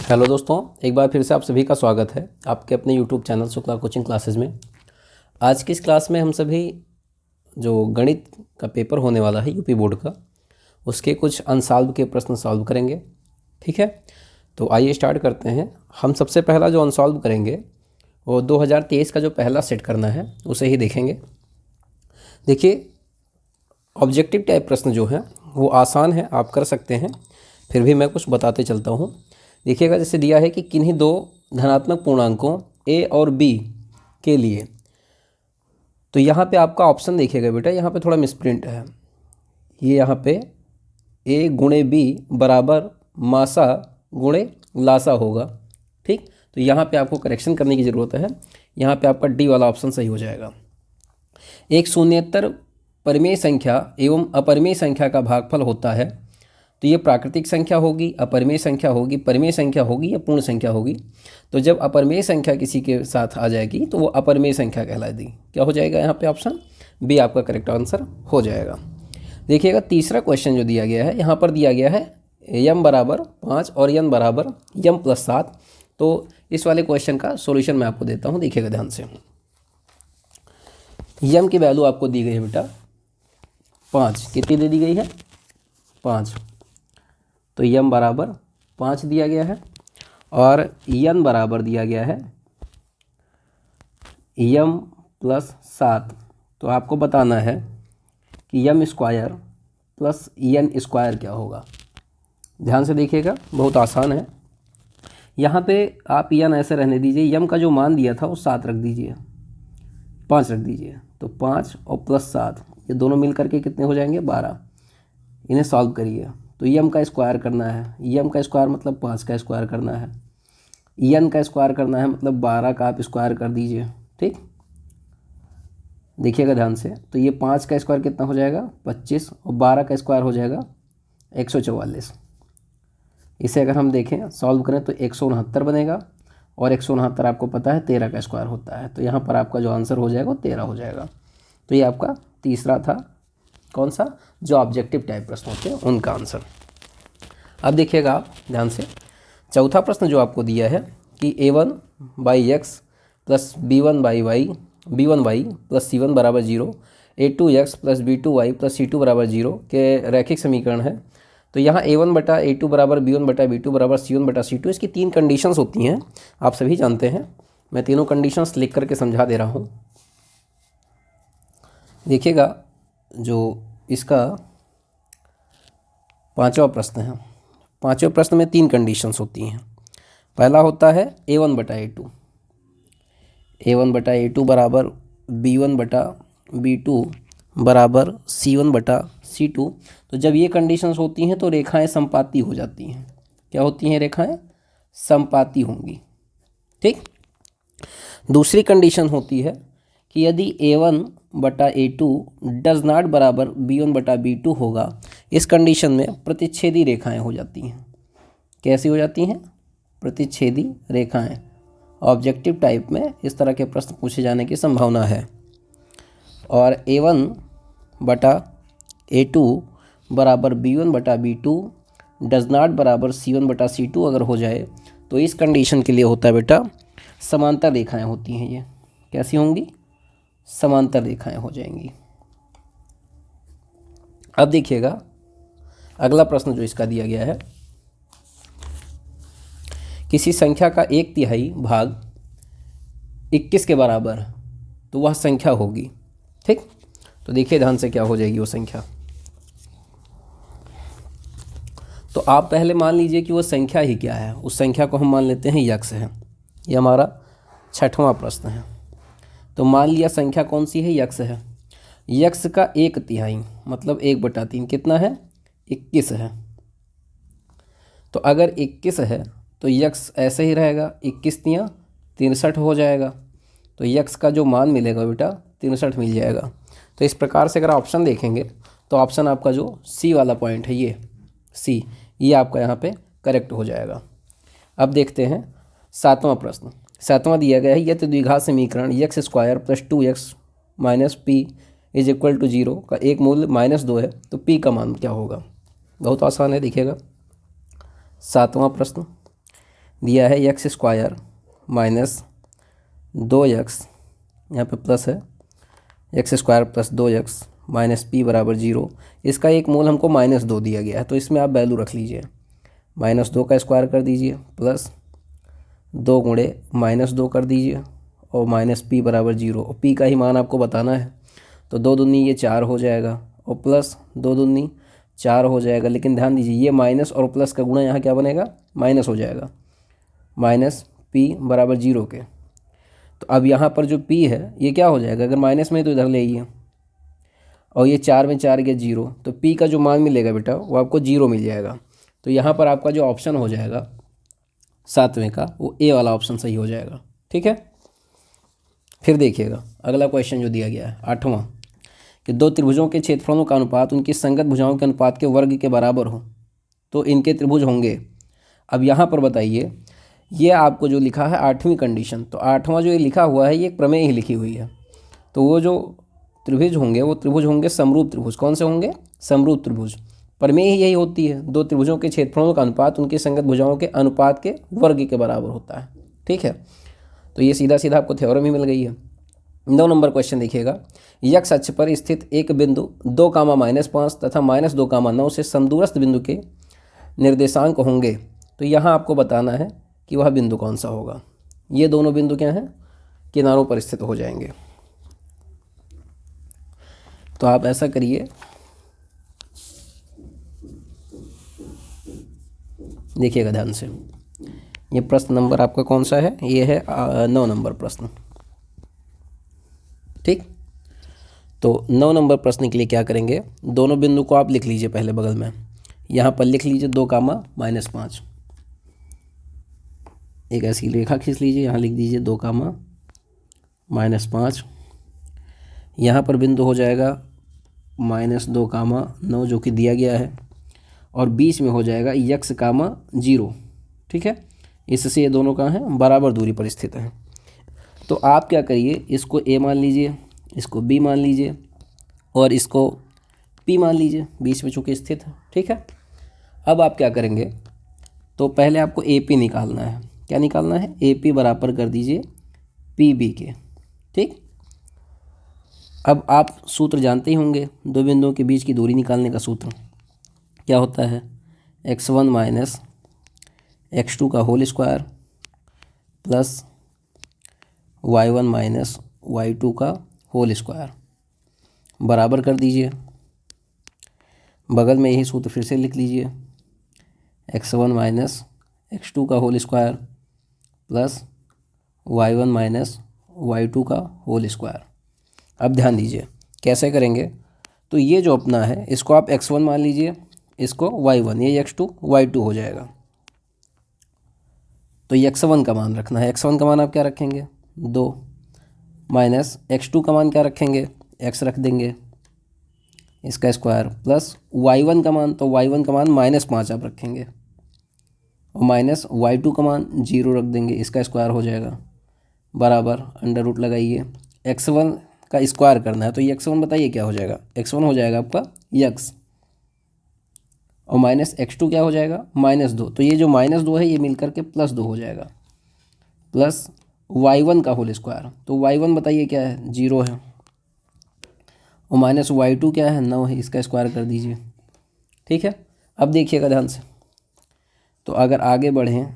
Hello दोस्तों, एक बार फिर से आप सभी का स्वागत है आपके अपने YouTube channel Shukla coaching classes में। आज की इस क्लास में हम सभी जो गणित का पेपर होने वाला है यूपी बोर्ड का, उसके कुछ अनसॉल्व के प्रश्न सॉल्व करेंगे। ठीक है, तो आइए स्टार्ट करते हैं। हम सबसे पहला जो अनसॉल्व करेंगे वो 2023 का जो पहला सेट करना है उसे ही देखेंगे। देखिए, ऑब्जेक्टिव टाइप प्रश्न जो है वो आसान है, आप कर सकते हैं, फिर भी मैं कुछ बताते चलता हूँ। देखिएगा, जैसे दिया है कि किन्हीं दो धनात्मक पूर्णांकों a और b के लिए, तो यहाँ पे आपका ऑप्शन देखिएगा बेटा, यहाँ पे थोड़ा मिसप्रिंट है। ये यहाँ पे a गुणे b बराबर मासा गुणे लासा होगा। ठीक, तो यहाँ पे आपको करेक्शन करने की ज़रूरत है। यहाँ पे आपका डी वाला ऑप्शन सही हो जाएगा। एक शून्येतर परिमेय संख्या एवं अपरिमेय संख्या का भागफल होता है, तो ये प्राकृतिक संख्या होगी, अपरिमेय संख्या होगी, परिमेय संख्या होगी या पूर्ण संख्या होगी। तो जब अपरिमेय संख्या किसी के साथ आ जाएगी तो वो अपरिमेय संख्या कहलाएगी। क्या हो जाएगा यहाँ पे? ऑप्शन बी आपका करेक्ट आंसर हो जाएगा। देखिएगा, तीसरा क्वेश्चन जो दिया गया है, यहाँ पर दिया गया है यम बराबर 5 और यन बराबर यम प्लस 7। तो इस वाले क्वेश्चन का सोल्यूशन मैं आपको देता हूँ। देखिएगा ध्यान से, यम की वैल्यू आपको दी गई है बेटा 5। कितनी दे दी गई है? 5। तो यम बराबर 5 दिया गया है और यन बराबर दिया गया है यम प्लस 7। तो आपको बताना है कि यम स्क्वायर प्लस यन स्क्वायर क्या होगा। ध्यान से देखिएगा, बहुत आसान है। यहाँ पे आप यन ऐसे रहने दीजिए, यम का जो मान दिया था वो 7 रख दीजिए, 5 रख दीजिए। तो 5 और प्लस 7 ये दोनों मिल करके कितने हो जाएंगे? 12। इन्हें सॉल्व करिए। तो यम का स्क्वायर करना है, यम का स्क्वायर मतलब 5 का स्क्वायर करना है, यन का स्क्वायर करना है मतलब 12 का आप स्क्वायर कर दीजिए। ठीक, देखिएगा ध्यान से। तो ये 5 का स्क्वायर कितना हो जाएगा? 25 और 12 का स्क्वायर हो जाएगा 144। इसे अगर हम देखें सॉल्व करें तो 169 बनेगा और 169 आपको पता है 13 का स्क्वायर होता है। तो यहाँ पर आपका जो आंसर हो जाएगा वो 13 हो जाएगा। तो ये आपका तीसरा था, कौन सा? जो ऑब्जेक्टिव टाइप प्रश्न होते हैं उनका आंसर। अब देखिएगा आप ध्यान से, चौथा प्रश्न जो आपको दिया है कि a1/x plus b1/y plus c1 बराबर 0, a2x plus b2y plus c2 बराबर 0 के रैखिक समीकरण है। तो यहाँ a1/a2 बराबर b1/b2 बराबर c1/c2, इसकी 3 कंडीशंस होती हैं, आप सभी जानते हैं। मैं तीनों कंडीशंस लिख करके समझा दे रहा हूँ। देखिएगा, जो इसका पांचवा प्रश्न है, पांचवें प्रश्न में 3 कंडीशंस होती हैं। पहला होता है a1/a2, a1/a2 बराबर b1/b2 बराबर c1/c2। तो जब ये कंडीशंस होती हैं तो रेखाएं समपाती हो जाती हैं। क्या होती हैं? रेखाएं समपाती होंगी। ठीक, दूसरी कंडीशन होती है कि यदि a1/a2 डज नॉट बराबर b1/b2 होगा, इस कंडीशन में प्रतिच्छेदी रेखाएं हो जाती हैं। कैसी हो जाती हैं? प्रतिच्छेदी रेखाएं। ऑब्जेक्टिव टाइप में इस तरह के प्रश्न पूछे जाने की संभावना है। और a1/a2 बराबर b1/b2 डज नॉट बराबर c1/c2 अगर हो जाए तो इस कंडीशन के लिए होता है बेटा समांतर रेखाएं होती हैं। ये कैसी होंगी? समांतर रेखाएं हो जाएंगी। अब देखिएगा अगला प्रश्न जो इसका दिया गया है, किसी संख्या का 1/3 भाग 21 के बराबर, तो वह संख्या होगी। ठीक, तो देखिए ध्यान से क्या हो जाएगी वो संख्या। तो आप पहले मान लीजिए कि वो संख्या ही क्या है। उस संख्या को हम मान लेते हैं यक्स है। ये हमारा छठवां प्रश्न है। तो मान लिया संख्या कौन सी है? यक्स है। यक्स का 1/3 मतलब 1/3 कितना है? 21 है। तो अगर 21 है तो यक्स ऐसे ही रहेगा, 21 63 हो जाएगा। तो यक्स का जो मान मिलेगा बेटा 63 मिल जाएगा। तो इस प्रकार से अगर ऑप्शन देखेंगे तो ऑप्शन आपका जो सी वाला पॉइंट है, ये सी, ये आपका यहाँ पे करेक्ट हो जाएगा। अब देखते हैं सातवां प्रश्न। सातवां दिया गया है यदि द्विघात समीकरण x square plus 2x minus P is equal to 0 का एक मूल्य -2 है, तो p का मान क्या होगा? बहुत आसान है, देखिएगा सातवां प्रश्न। दिया है एक्स स्क्वायर माइनस 2x, यहाँ पे प्लस है, X square plus 2x minus P बराबर 0। इसका एक मूल हमको -2 दिया गया है, तो इसमें आप वैल्यू रख लीजिए। -2 का स्क्वायर कर दीजिए प्लस 2 गुणे -2 कर दीजिए और माइनस पी बराबर 0, और पी का ही मान आपको बताना है। तो 2 दूनी ये 4 हो जाएगा और प्लस 2 दूनी 4 हो जाएगा। लेकिन ध्यान दीजिए ये माइनस और प्लस का गुणा यहाँ क्या बनेगा, माइनस हो जाएगा, माइनस पी बराबर 0 के। तो अब यहाँ पर जो p है ये क्या हो जाएगा, अगर माइनस में तो इधर ले आइए, और ये 4 में 4 गया 0, तो p का जो मान मिलेगा बेटा वो आपको 0 मिल जाएगा। तो यहाँ पर आपका जो ऑप्शन हो जाएगा 7वें का, वो ए वाला ऑप्शन सही हो जाएगा। ठीक है, फिर देखिएगा अगला क्वेश्चन जो दिया गया है 8वां, कि 2 त्रिभुजों के क्षेत्रफलों का अनुपात उनकी संगत भुजाओं के अनुपात के वर्ग के बराबर हो तो इनके त्रिभुज होंगे। अब यहाँ पर बताइए, ये आपको जो लिखा है 8वीं कंडीशन, तो 8वां जो ये लिखा हुआ है ये एक प्रमेय ही लिखी हुई है। तो वो जो त्रिभुज होंगे वो त्रिभुज होंगे समरूप त्रिभुज। कौन से होंगे, समरूप त्रिभुज। प्रमेय ही यही होती है, 2 त्रिभुजों के क्षेत्रफलों का अनुपात उनकी संगत भुजाओं के अनुपात के वर्ग के बराबर होता है। ठीक है, तो ये सीधा सीधा आपको थ्योरम ही मिल गई है। 9 नंबर क्वेश्चन देखिएगा, यक्ष अक्ष पर स्थित एक बिंदु 2, -5 तथा -2, 9 से समदूरस्थ बिंदु के निर्देशांक होंगे। तो यहाँ आपको बताना है कि वह बिंदु कौन सा होगा। ये दोनों बिंदु क्या हैं, किनारों पर स्थित हो जाएंगे। तो आप ऐसा करिए, देखिएगा ध्यान से, ये प्रश्न नंबर आपका कौन सा है, ये है 9 नंबर प्रश्न। ठीक, तो 9 नंबर प्रश्न के लिए क्या करेंगे, दोनों बिंदु को आप लिख लीजिए पहले बगल में। यहाँ पर लिख लीजिए 2, -5। एक ऐसी रेखा खींच लीजिए, यहाँ लिख दीजिए 2, -5। यहाँ पर बिंदु हो जाएगा -2, 9 जो कि दिया गया है, और बीच में हो जाएगा x, 0। ठीक है, इससे ये दोनों कहाँ हैं, बराबर दूरी पर स्थित हैं। तो आप क्या करिए, इसको a मान लीजिए, इसको b मान लीजिए और इसको p मान लीजिए, बीच में चूँकि स्थित है। ठीक है, अब आप क्या करेंगे, तो पहले आपको AP निकालना है। क्या निकालना है, AP बराबर कर दीजिए PB के। ठीक, अब आप सूत्र जानते ही होंगे, 2 बिंदुओं के बीच की दूरी निकालने का सूत्र क्या होता है, x1 माइनस x2 का whole square plus y1 minus y2 का होल स्क्वायर, बराबर कर दीजिए। बगल में यही सूत्र फिर से लिख लीजिए, x1 माइनस x2 का whole square plus y1 minus y2 का होल स्क्वायर। अब ध्यान दीजिए कैसे करेंगे, तो ये जो अपना है इसको आप x1 मान लीजिए, इसको y1, ये x2 y2 हो जाएगा। तो ये x1 का मान रखना है, x1 का मान आप क्या रखेंगे, 2, माइनस x2 का मान क्या रखेंगे, x रख देंगे, इसका स्क्वायर, प्लस y1 का मान, तो y1 का मान -5 आप रखेंगे, और माइनस y2 का मान 0 रख देंगे, इसका स्क्वायर हो जाएगा, बराबर अंडर रूट लगाइए। x1 का स्क्वायर करना है, तो ये x1 बताइए क्या हो जाएगा, x1 हो जाएगा आपका x, और माइनस x2 क्या हो जाएगा, -2। तो ये जो -2 है ये मिलकर के +2 हो जाएगा, प्लस y1 का होल स्क्वायर, तो y1 बताइए क्या है, 0 है, और माइनस y2 क्या है, 9 है, इसका स्क्वायर कर दीजिए। ठीक है, अब देखिएगा ध्यान से, तो अगर आगे बढ़ें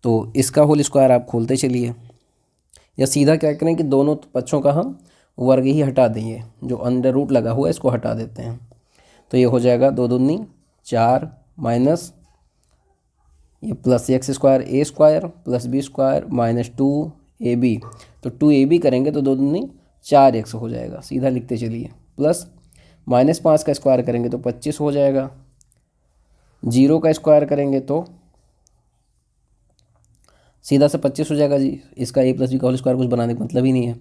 तो इसका होल स्क्वायर आप खोलते चलिए, या सीधा क्या करें कि दोनों पक्षों का हम वर्ग ही हटा देंगे, जो अंडर रूट लगा हुआ है इसको हटा देते हैं। तो ये हो जाएगा 2 दूनी 4 माइनस ये plus x square a square plus b square minus 2ab, तो 2ab करेंगे तो 2 दूनी 4x हो जाएगा, सीधा लिखते चलिए, प्लस -5 का स्क्वायर करेंगे तो 25 हो जाएगा, 0 का स्क्वायर करेंगे तो सीधा से 25 हो जाएगा जी, इसका a प्लस b का होल स्क्वायर कुछ बनाने का मतलब ही नहीं है।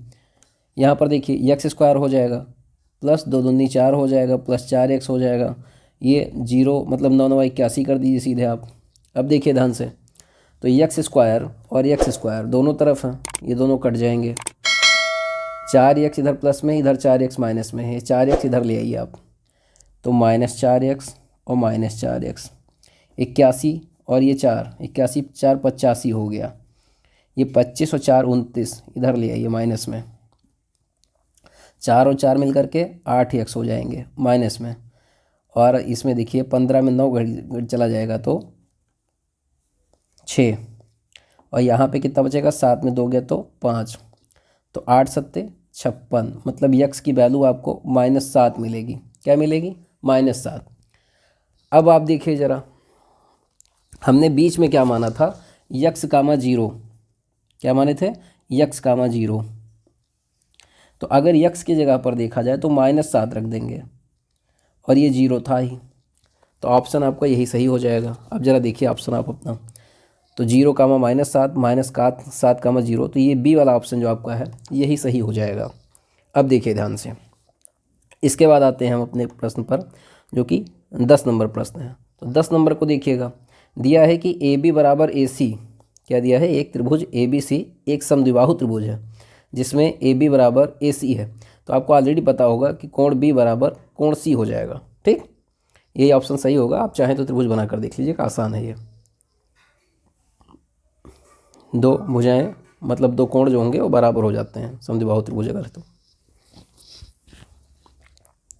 यहाँ पर देखिए x स्क्वायर हो जाएगा, प्लस 2 दूनी 4 हो जाएगा, प्लस 4x हो जाएगा, ये 0 मतलब 9 9 81 कर दीजिए सीधे आप। अब देखिए ध्यान से, तो x स्क्वायर और x स्क्वायर दोनों तरफ हैं, ये दोनों कट जाएंगे, 4x इधर प्लस में, इधर 4x माइनस में है, 4x इधर ले आइए आप, तो -4x और -4x, 81 और ये 4, 81 4 85 हो गया। ये 25 और 4 29, इधर ले आइए माइनस में। 4 और 4 मिल करके 8 ही एक्स हो जाएंगे माइनस में। और इसमें देखिए 15 में 9 घट चला जाएगा तो 6, और यहाँ पे कितना बचेगा, 7 में 2 गया तो 5, तो 8 सत्ते 56, मतलब यक्स की वैल्यू आपको -7 मिलेगी। क्या मिलेगी, -7। अब आप देखिए ज़रा, हमने बीच में क्या माना था, यक्स कामा 0, क्या माने थे, यक्स कामा 0। तो अगर यक्स की जगह पर देखा जाए तो -7 रख देंगे, और ये 0 था ही, तो ऑप्शन आपका यही सही हो जाएगा। अब ज़रा देखिए ऑप्शन आप अपना, तो 0 कामा -7 -7 कामा 0, तो ये बी वाला ऑप्शन जो आपका है यही सही हो जाएगा। अब देखिए ध्यान से, इसके बाद आते हैं हम अपने प्रश्न पर, जो कि 10 नंबर प्रश्न है। तो 10 नंबर को देखिएगा, दिया है कि ए बी बराबर ए सी, क्या दिया है, एक त्रिभुज ए बी सी एक समद्विबाहु त्रिभुज है जिसमें ए बी बराबर ए सी है। तो आपको ऑलरेडी पता होगा कि कोण बी बराबर कोण सी हो जाएगा। ठीक, ये ऑप्शन सही होगा। आप चाहें तो त्रिभुज बनाकर देख लीजिएगा, आसान है ये। दो भुजाएं मतलब दो कोण जो होंगे वो बराबर हो जाते हैं समद्विबाहु त्रिभुज अगर। तो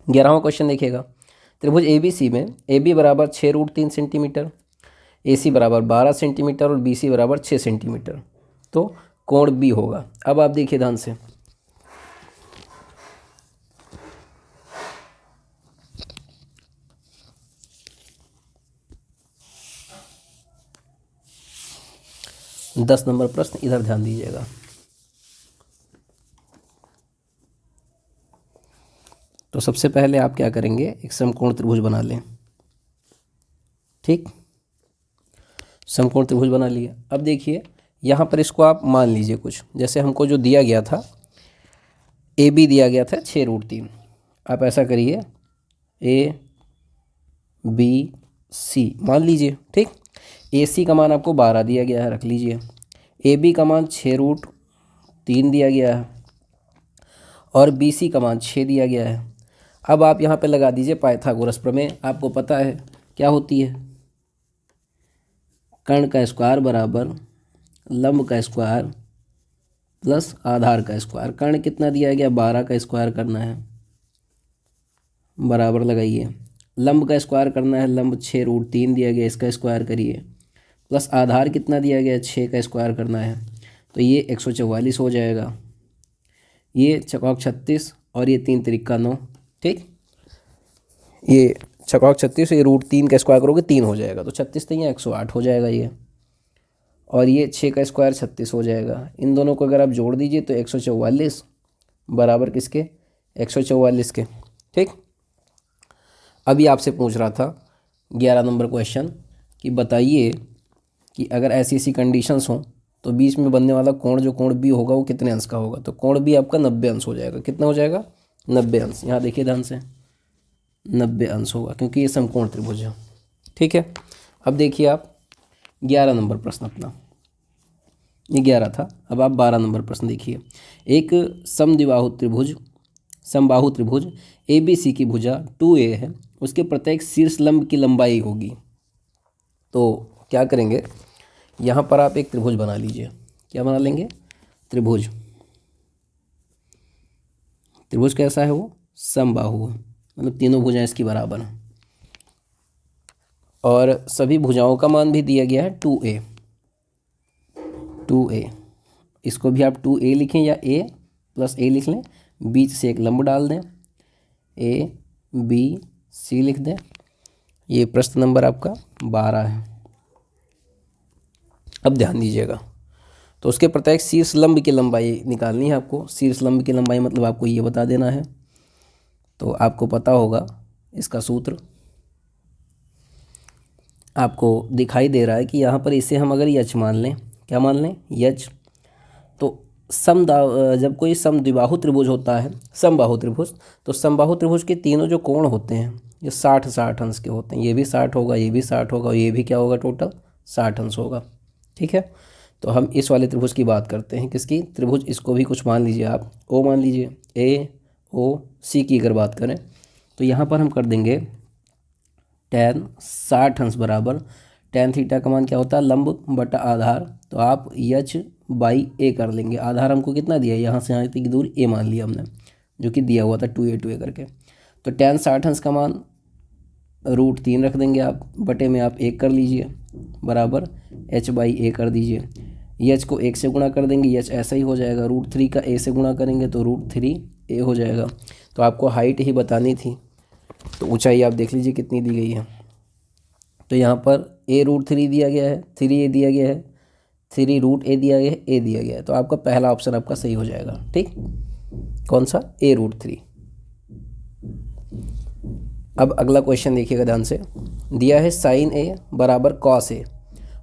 11वां क्वेश्चन देखिएगा, त्रिभुज ए बी सी में ए बी बराबर 6√3 सेंटीमीटर, ए सी बराबर 12 सेंटीमीटर और बी सी बराबर 6 सेंटीमीटर, तो कोण बी होगा। अब आप देखिए ध्यान से, दस नंबर प्रश्न, इधर ध्यान दीजिएगा। तो सबसे पहले आप क्या करेंगे, एक समकोण त्रिभुज बना लें। ठीक, समकोण त्रिभुज बना लिया। अब देखिए यहाँ पर इसको आप मान लीजिए कुछ, जैसे हमको जो दिया गया था ए बी दिया गया था 6√3। आप ऐसा करिए, ए बी सी मान लीजिए। ठीक, ए सी का मान आपको 12 दिया गया है, रख लीजिए। ए बी का मान 6√3 दिया गया है, और बी सी का मान 6 दिया गया है। अब आप यहाँ पे लगा दीजिए पाइथागोरस प्रमेय। आपको पता है क्या होती है, कर्ण का स्क्वायर बराबर लंब का स्क्वायर प्लस आधार का स्क्वायर। कर्ण कितना दिया गया, 12 का स्क्वायर करना है, बराबर लगाइए। लंब का स्क्वायर करना है, लंब 6√3 दिया गया, इसका स्क्वायर करिए, प्लस आधार कितना दिया गया, 6 का स्क्वायर करना है, तो ये 144 हो जाएगा। ये चौक 36 और ये 3 तिरिक का 9। ठीक, ये चौक 36, ये √3 का स्क्वायर करोगे 3 हो जाएगा, तो 36 नहीं है 108 हो जाएगा ये। और ये 6 का स्क्वायर 36 हो जाएगा। इन दोनों को अगर आप जोड़ दीजिए तो 144 बराबर किसके, 144 के। ठीक, अभी आपसे पूछ रहा था 11 नंबर क्वेश्चन कि बताइए कि अगर ऐसी ऐसी कंडीशंस हों तो बीच में बनने वाला कोण, जो कोण बी होगा वो कितने अंश का होगा। तो कोण बी आपका 90 अंश हो जाएगा। कितना हो जाएगा, 90 अंश। यहाँ देखिए ध्यान से, 90 अंश होगा क्योंकि ये समकोण त्रिभुज है। ठीक है, अब देखिए आप 11 नंबर प्रश्न अपना, ये 11 था। अब आप 12 नंबर प्रश्न देखिए, एक समबाहु त्रिभुज ए बी सी की भुजा 2a है, उसके प्रत्येक शीर्ष लंब की लंबाई होगी। तो क्या करेंगे, यहाँ पर आप एक त्रिभुज बना लीजिए। क्या बना लेंगे, त्रिभुज। त्रिभुज कैसा है वो, समबाहु है, मतलब तीनों भुजाएं इसकी बराबर हैं, और सभी भुजाओं का मान भी दिया गया है 2a। इसको भी आप 2a लिखें या a + a लिख लें, बीच से एक लंब डाल दें, a b c लिख दें। ये प्रश्न नंबर आपका 12 है। अब ध्यान दीजिएगा, तो उसके प्रत्येक शीर्ष लंब की लंबाई निकालनी है आपको। शीर्ष लंब की लंबाई मतलब आपको ये बता देना है। तो आपको पता होगा इसका सूत्र, आपको दिखाई दे रहा है कि यहाँ पर इसे हम अगर यच मान लें, क्या मान लें, यच, तो जब कोई समद्विबाहु त्रिभुज होता है, समबाहु त्रिभुज, तो समबाहु त्रिभुज के तीनों जो कोण होते हैं ये 60-60 अंश के होते हैं। ये भी 60 होगा, ये भी 60 होगा, और ये भी क्या होगा, टोटल 60 अंश होगा। ठीक है, तो हम इस वाले त्रिभुज की बात करते हैं, किसकी, त्रिभुज। इसको भी कुछ मान लीजिए आप, ओ मान लीजिए, ए ओ सी की अगर बात करें तो यहाँ पर हम कर देंगे tan 60 अंश बराबर tan थीटा का मान क्या होता है, लंब बटा आधार। तो आप h/a कर लेंगे। आधार हमको कितना दिया है, यहाँ से यहाँ तक की दूरी a मान लिया हमने, जो कि दिया हुआ था 2a करके। तो tan 60 अंश का मान √3 रख देंगे आप, बटे में आप 1 कर लीजिए, बराबर h/a कर दीजिए। h को 1 से गुणा कर देंगे, h ऐसा ही हो जाएगा। √3 का a से गुणा करेंगे तो √3a हो जाएगा। तो आपको हाइट ही बतानी थी, तो ऊंचाई आप देख लीजिए कितनी दी गई है। तो यहाँ पर a √3 दिया गया है, 3a दिया गया है, 3 √a दिया गया है, a दिया गया है। तो आपका पहला ऑप्शन आपका सही हो जाएगा। ठीक, कौन सा, a √3। अब अगला क्वेश्चन देखिएगा ध्यान से। दिया है sin a बराबर cos a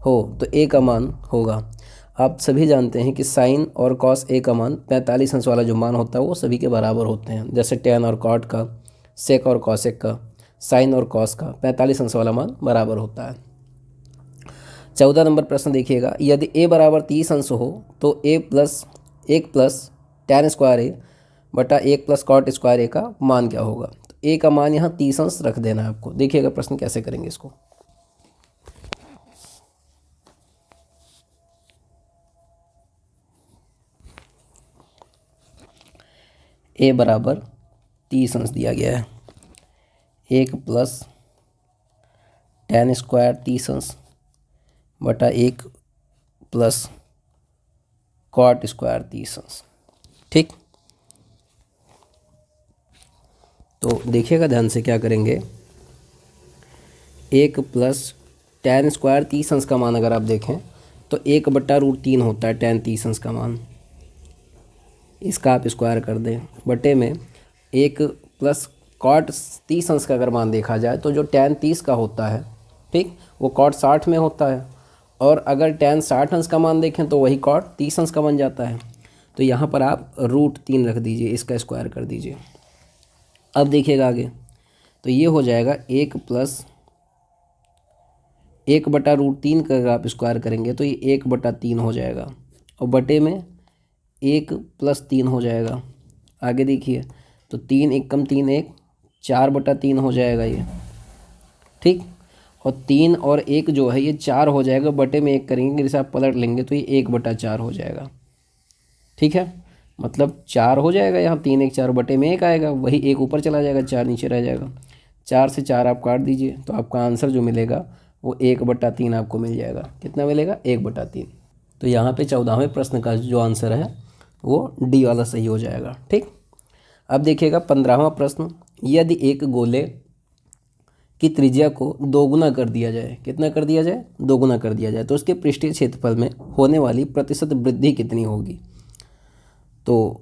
हो तो a का मान होगा। आप सभी जानते हैं कि sin और cos a का मान 45 अंश वाला जो मान होता है वो सभी के बराबर होते हैं। जैसे tan और cot का, sec और cosec का, sin और cos का 45 अंश वाला मान बराबर होता है। 14 नंबर प्रश्न देखिएगा। यदि a बराबर 30 अंश हो तो 1 प्लस tan स्क्वायर a बटा 1 प्लस cot स्क्वायर a का मान क्या होगा। तो a का मान यहाँ 30 अंश रख देना है आपको। देखिएगा प्रश्न कैसे करेंगे इसको। a बराबर 30 अंश दिया गया है, 1 प्लस tan स्क्वायर 30 अंश बटा 1 प्लस cot स्क्वायर 30 अंश। ठीक, तो देखिएगा ध्यान से क्या करेंगे। 1 प्लस tan स्क्वायर 30 अंश का मान अगर आप देखें तो 1/√3 होता है tan 30 अंश का मान। इसका आप स्क्वायर कर दें, बटे में 1 प्लस cot 30 अंश का अगर मान देखा जाए तो जो tan 30 का होता है, ठीक, वो cot 60 में होता है। और अगर tan 60 अंश का मान देखें तो वही cot 30 अंश का बन जाता है। तो यहाँ पर आप √3 रख दीजिए, इसका स्क्वायर कर दीजिए। अब देखिएगा आगे, तो ये हो जाएगा 1 प्लस 1/√3 का अगर आप स्क्वायर करेंगे तो ये 1/3 हो जाएगा, और बटे में 1 प्लस 3 हो जाएगा। आगे देखिए, तो 3 एकम 3 1, 4/3 हो जाएगा ये। ठीक, और 3 और 1 जो है ये 4 हो जाएगा, बटे में 1 करेंगे, जैसे आप पलट लेंगे तो ये 1/4 हो जाएगा। ठीक है, मतलब 4 हो जाएगा यहाँ, 3 1 4, बटे में 1 आएगा, वही 1 ऊपर चला जाएगा, 4 नीचे रह जाएगा। 4 से 4 आप काट दीजिए तो आपका आंसर जो मिलेगा वो 1/3 आपको मिल जाएगा। कितना मिलेगा, 1/3। तो यहाँ पे 14वें प्रश्न का जो आंसर है वो डी वाला सही हो जाएगा। ठीक, अब देखिएगा 15वां प्रश्न। यदि एक गोले की त्रिज्या को दोगुना कर दिया जाए, कितना कर दिया जाए, दोगुना कर दिया जाए, तो उसके पृष्ठीय क्षेत्रफल में होने वाली प्रतिशत वृद्धि कितनी होगी। तो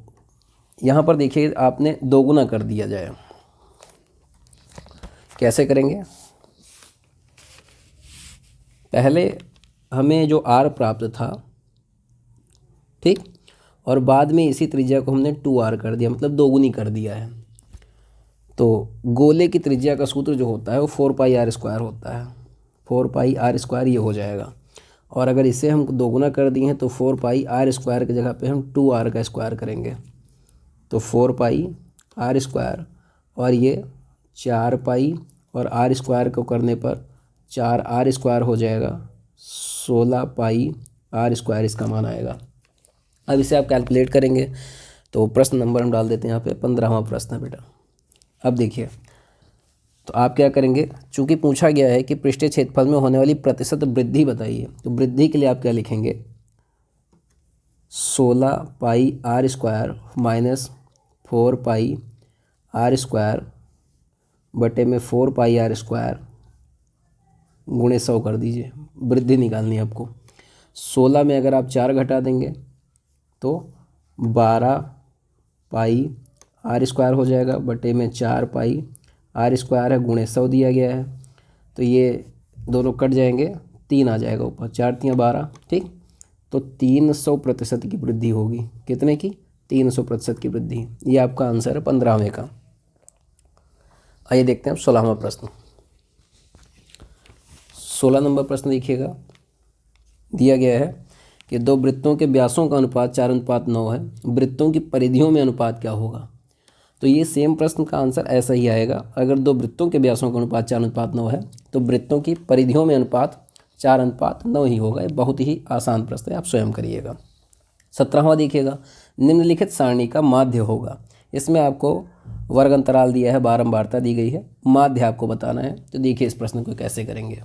यहाँ पर देखिए आपने दोगुना कर दिया जाए, कैसे करेंगे। पहले हमें जो r प्राप्त था, ठीक, और बाद में इसी त्रिज्या को हमने 2r कर दिया, मतलब दोगुनी कर दिया है। तो गोले की त्रिज्या का सूत्र जो होता है वो 4πr² होता है। 4πr² ये हो जाएगा, और अगर इसे हम दोगुना कर दिए हैं तो 4πr² की जगह पे हम 2r का स्क्वायर करेंगे। तो 4πr² और ये 4π और r² को करने पर 4r² हो जाएगा, 16πr² इसका मान आएगा। अब इसे आप कैलकुलेट करेंगे तो प्रश्न नंबर हम डाल देते हैं यहाँ पे, 15वां प्रश्न है बेटा। अब देखिए, तो आप क्या करेंगे, चूँकि पूछा गया है कि पृष्ठीय क्षेत्रफल में होने वाली प्रतिशत वृद्धि बताइए, तो वृद्धि के लिए आप क्या लिखेंगे, 16πr² माइनस 4πr² बटे में 4πr² गुणे 100 कर दीजिए। वृद्धि निकालनी है आपको। 16 में अगर आप 4 घटा देंगे तो 12πr² हो जाएगा, बटे में 4πr² है, गुणे 100 दिया गया है। तो ये दोनों कट जाएंगे, 3 आ जाएगा ऊपर, 4 3 12। ठीक, तो 300% की वृद्धि होगी। कितने की, 300% की वृद्धि। ये आपका आंसर है 15वें का। आइए देखते हैं अब 16वां प्रश्न। 16 नंबर प्रश्न देखिएगा। दिया गया है कि दो वृत्तों के व्यासों का अनुपात 4:9 है, वृत्तों की परिधियों में अनुपात क्या होगा। तो ये सेम प्रश्न का आंसर ऐसा ही आएगा। अगर दो वृत्तों के व्यासों का अनुपात 4:9 है तो वृत्तों की परिधियों में अनुपात 4:9 ही होगा। ये बहुत ही आसान प्रश्न है, आप स्वयं करिएगा। 17वां देखिएगा, निम्नलिखित सारणी का माध्य होगा। इसमें आपको वर्ग अंतराल दिया है, बारंबारता दी गई है, माध्य आपको बताना है। तो देखिए इस प्रश्न को कैसे करेंगे।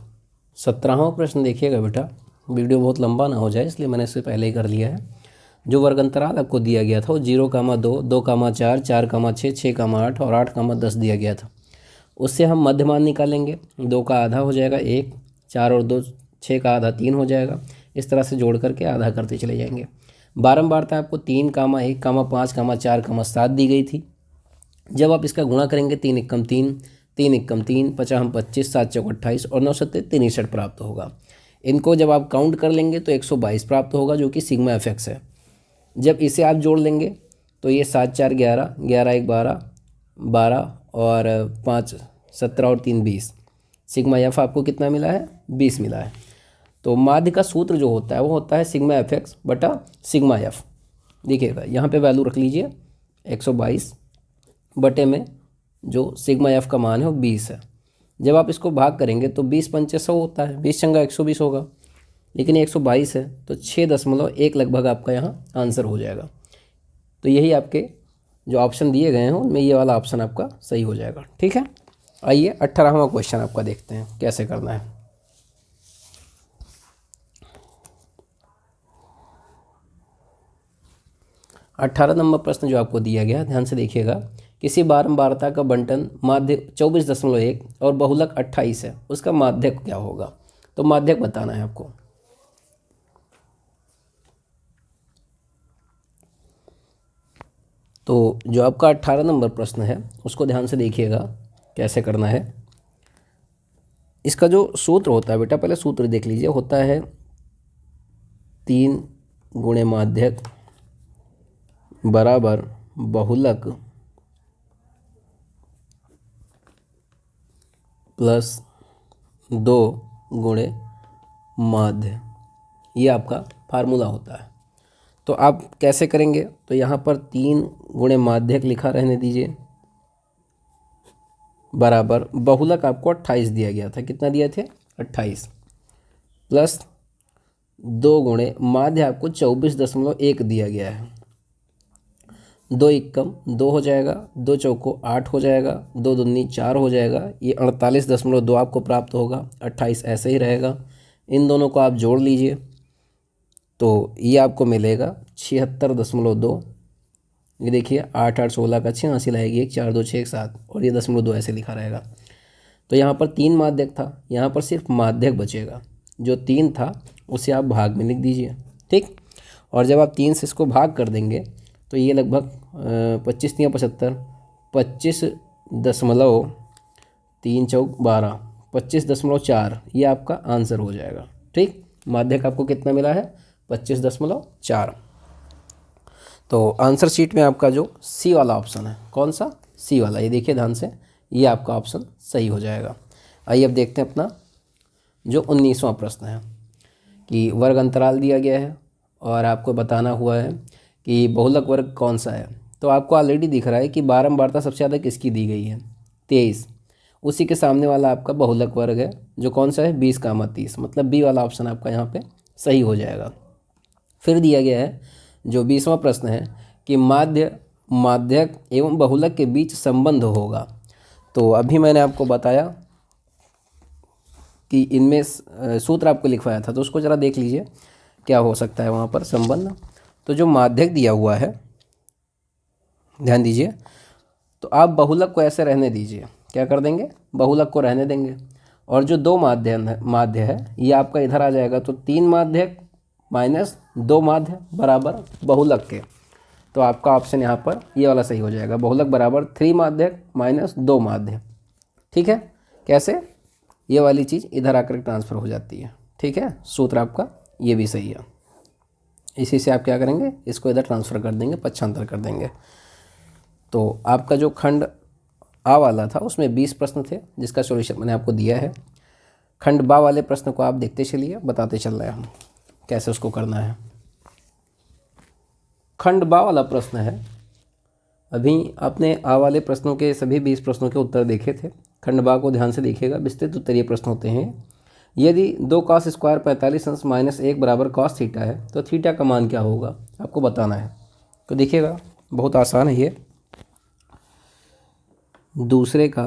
17वां प्रश्न देखिएगा बेटा, वीडियो बहुत लंबा ना हो जाए इसलिए मैंने इससे पहले ही कर लिया है। जो वर्ग अंतराल आपको दिया गया था वो 0,2, 2,4, 4,6, 6,8 और 8,10 दिया गया था। उससे हम मध्य मान निकालेंगे। 2 का आधा हो जाएगा 1, 4 और 2 6 का आधा 3 हो जाएगा। इस तरह से जोड़ करके आधा करते चले जाएंगे। बारंबारता आपको 3, 1, 5, 4, 7 दी गई थी। जब आप इसका गुणा करेंगे 3 एकम 3, 3 एकम 3, 50 25, 7 चौक 28 और 9 सत्ते 63 प्राप्त होगा। इनको जब आप काउंट कर लेंगे तो 122 प्राप्त होगा, जो कि सिग्मा एफएक्स है। जब इसे आप जोड़ लेंगे तो ये 7 4 11, 11 1 12, 12 और 5 17 और 3 20। सिग्मा एफ आपको कितना मिला है? 20 मिला है। तो माध्य का सूत्र जो होता है वो होता है सिग्मा एफएक्स बटा सिग्मा एफ। देखिएगा यहाँ पे वैल्यू रख लीजिए 122 बटे में जो सिग्मा एफ का मान है वो 20 है। जब आप इसको भाग करेंगे तो 20 पंचे 100 होता है, 20 चंगा 120 होगा, लेकिन 122 है तो 6.1 लगभग आपका यहाँ आंसर हो जाएगा। तो यही आपके जो ऑप्शन दिए गए हैं उनमें ये वाला ऑप्शन आपका सही हो जाएगा। ठीक है, आइए 18वां क्वेश्चन आपका देखते हैं कैसे करना है। अट्ठारह नंबर प्रश्न जो आपको दिया गया, ध्यान से देखिएगा। किसी बारंबारता का बंटन माध्य 24.1 और बहुलक 28 है, उसका माध्यक क्या होगा? तो माध्यक बताना है आपको। तो जो आपका 18 नंबर प्रश्न है उसको ध्यान से देखिएगा कैसे करना है। इसका जो सूत्र होता है बेटा, पहले सूत्र देख लीजिए, होता है 3 गुणे माध्यक बराबर बहुलक प्लस 2 गुणे माध्य। ये आपका फार्मूला होता है। तो आप कैसे करेंगे? तो यहाँ पर 3 गुणे माध्यक लिखा रहने दीजिए बराबर बहुलक आपको 28 दिया गया था। कितना दिया थे? 28 प्लस 2 गुणे माध्य आपको 24.1 दिया गया है। 2 एकम 2 हो जाएगा, 2 चौको 8 हो जाएगा, 2 दूनी 4 हो जाएगा। ये 48.2 आपको प्राप्त होगा। 28 ऐसे ही रहेगा। इन दोनों को आप जोड़ लीजिए तो ये आपको मिलेगा 76.2। ये देखिए 8 8 16 का 86 लाएगी, 1 4 2 6 7 और ये 0.2 ऐसे लिखा रहेगा। तो यहाँ पर 3 माध्यक था, यहाँ पर सिर्फ माध्यक बचेगा। जो 3 था उसे आप भाग में लिख दीजिए। ठीक, और जब आप 3 से इसको भाग कर देंगे तो ये लगभग 25 3 75, 25.3 चौक 12, 25.4 ये आपका आंसर हो जाएगा। ठीक, माध्यक आपको कितना मिला है? 25.4। तो आंसर शीट में आपका जो सी वाला ऑप्शन है, कौन सा? सी वाला। ये देखिए ध्यान से, ये आपका ऑप्शन सही हो जाएगा। आइए अब देखते हैं अपना जो 19वां प्रश्न है कि वर्ग अंतराल दिया गया है और आपको बताना हुआ है कि बहुलक वर्ग कौन सा है। तो आपको ऑलरेडी दिख रहा है कि बारंबारता सबसे ज़्यादा किसकी दी गई है? 23। उसी के सामने वाला आपका बहुलक वर्ग है जो कौन सा है? 20, 30। मतलब बी वाला ऑप्शन आपका यहाँ पे सही हो जाएगा। फिर दिया गया है जो 20वां प्रश्न है कि माध्य माध्यक एवं बहुलक के बीच संबंध होगा। तो अभी मैंने आपको बताया कि इनमें सूत्र आपको लिखवाया था, तो उसको ज़रा देख लीजिए क्या हो सकता है वहाँ पर संबंध। तो जो माध्यक दिया हुआ है, ध्यान दीजिए, तो आप बहुलक को ऐसे रहने दीजिए। क्या कर देंगे? बहुलक को रहने देंगे। और जो 2 माध्य है ये आपका इधर आ जाएगा। तो 3 माध्यक माइनस 2 माध्य बराबर बहुलक के। तो आपका ऑप्शन यहाँ पर ये वाला सही हो जाएगा। बहुलक बराबर 3 माध्यक माइनस 2 माध्य। ठीक है, कैसे? ये वाली चीज़ इधर आकर ट्रांसफ़र हो जाती है। ठीक है, सूत्र आपका ये भी सही है। इसी से आप क्या करेंगे? इसको इधर ट्रांसफ़र कर देंगे, पक्षांतर कर देंगे। तो आपका जो खंड आ वाला था उसमें 20 प्रश्न थे जिसका सॉल्यूशन मैंने आपको दिया है। खंड बा वाले प्रश्न को आप देखते चलिए, बताते चल रहे हैं हम कैसे उसको करना है। खंड बा वाला प्रश्न है, अभी आपने आ वाले प्रश्नों के सभी 20 प्रश्नों के उत्तर देखे थे। खंड बा को ध्यान से देखिएगा, विस्तृत उत्तरीय प्रश्न होते हैं। यदि 2 cos स्क्वायर 45 अंश माइनस 1 बराबर cos थीटा है तो थीटा का मान क्या होगा आपको बताना है। तो देखिएगा बहुत आसान है ये, दूसरे का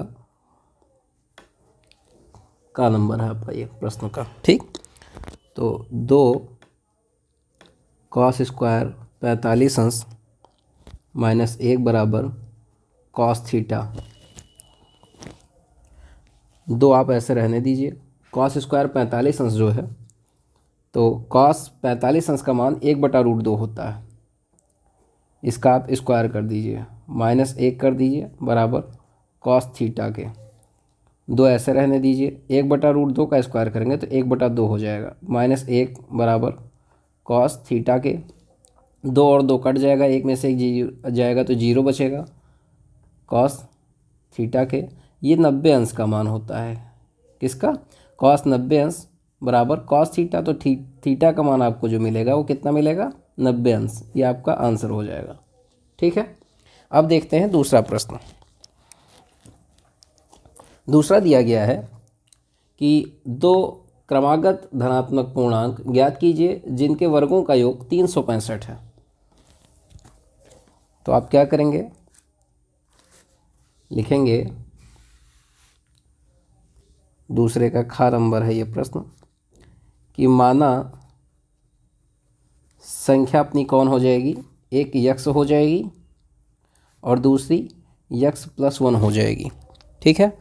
नंबर है आपका ये प्रश्न का, ठीक। तो 2 cos स्क्वायर 45 अंश माइनस 1 बराबर cos थीटा, 2 आप ऐसे रहने दीजिए। cos स्क्वायर 45 अंश जो है तो cos 45 अंश का मान 1/√2 होता है, इसका आप स्क्वायर कर दीजिए, माइनस 1 कर दीजिए बराबर cos थीटा के, 2 ऐसे रहने दीजिए। 1/√2 का स्क्वायर करेंगे तो 1/2 हो जाएगा, माइनस 1 बराबर cos थीटा के, 2 और 2 कट जाएगा, 1 में से 1 जाएगा तो 0 बचेगा cos थीटा के। ये 90 अंश का मान होता है, किसका, cos 90 अंश बराबर cos थीटा। तो थीटा का मान आपको जो मिलेगा वो कितना मिलेगा, 90 अंश। ये आपका आंसर हो जाएगा, ठीक है। अब देखते हैं दूसरा प्रश्न। दूसरा दिया गया है कि 2 क्रमागत धनात्मक पूर्णांक ज्ञात कीजिए जिनके वर्गों का योग 365 है। तो आप क्या करेंगे, लिखेंगे, दूसरे का ख नंबर है ये प्रश्न, कि माना संख्या अपनी कौन हो जाएगी, एक यक्स हो जाएगी और दूसरी x+1 हो जाएगी, ठीक है।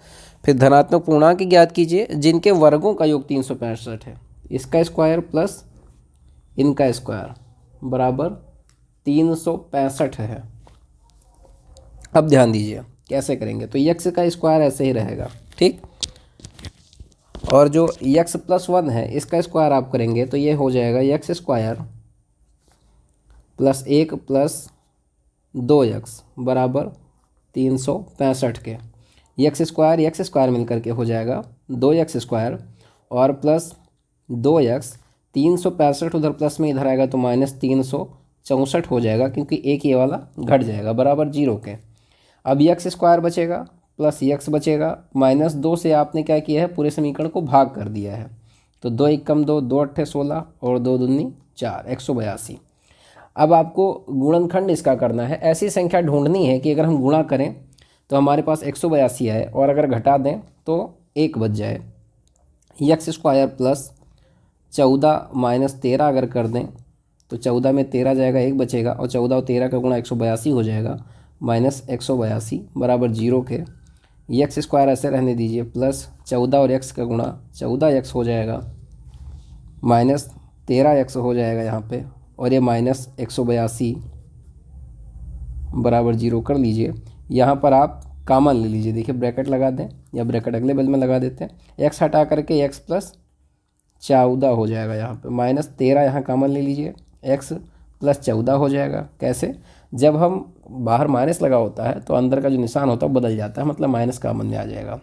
फिर धनात्मक पूर्णांक ज्ञात कीजिए जिनके वर्गों का योग 365 है। इसका स्क्वायर प्लस इनका स्क्वायर बराबर 365 है। अब ध्यान दीजिए कैसे करेंगे, तो x का स्क्वायर ऐसे ही रहेगा, ठीक। और जो x+1 है इसका स्क्वायर आप करेंगे तो ये हो जाएगा x square plus 1 plus 2x बराबर 365 के। x स्क्वायर मिल करके हो जाएगा 2x स्क्वायर और प्लस 2x, 365 उधर प्लस में इधर आएगा तो माइनस 364 हो जाएगा, क्योंकि एक ये वाला घट जाएगा बराबर 0 के। अब x स्क्वायर बचेगा प्लस x बचेगा, माइनस 2 से आपने क्या किया है, पूरे समीकरण को भाग कर दिया है। तो 2 एकम 2, 2 अट्ठे 16 और 2 दूनी 4, 182। अब आपको गुणनखंड इसका करना है। ऐसी संख्या ढूंढनी है कि अगर हम गुणा करें तो हमारे पास 182 आए और अगर घटा दें तो 1 बच जाए। x स्क्वायर प्लस 14 माइनस 13 अगर कर दें तो 14 में 13 जाएगा, 1 बचेगा और 14 और 13 का गुणा 182 हो जाएगा, माइनस 182 बराबर 0 के। x स्क्वायर ऐसे रहने दीजिए, प्लस 14 और x का गुणा 14x हो जाएगा, माइनस 13x हो जाएगा यहाँ पे, और ये माइनस 182 बराबर 0 कर लीजिए। यहाँ पर आप कॉमन ले लीजिए, देखिए ब्रैकेट लगा दें या ब्रैकेट अगले बल में लगा देते हैं। x हटा करके x प्लस 14 हो जाएगा, यहाँ पे माइनस 13 यहाँ कॉमन ले लीजिए, x प्लस 14 हो जाएगा। कैसे, जब हम बाहर माइनस लगा होता है तो अंदर का जो निशान होता है बदल जाता है, मतलब माइनस कॉमन में आ जाएगा।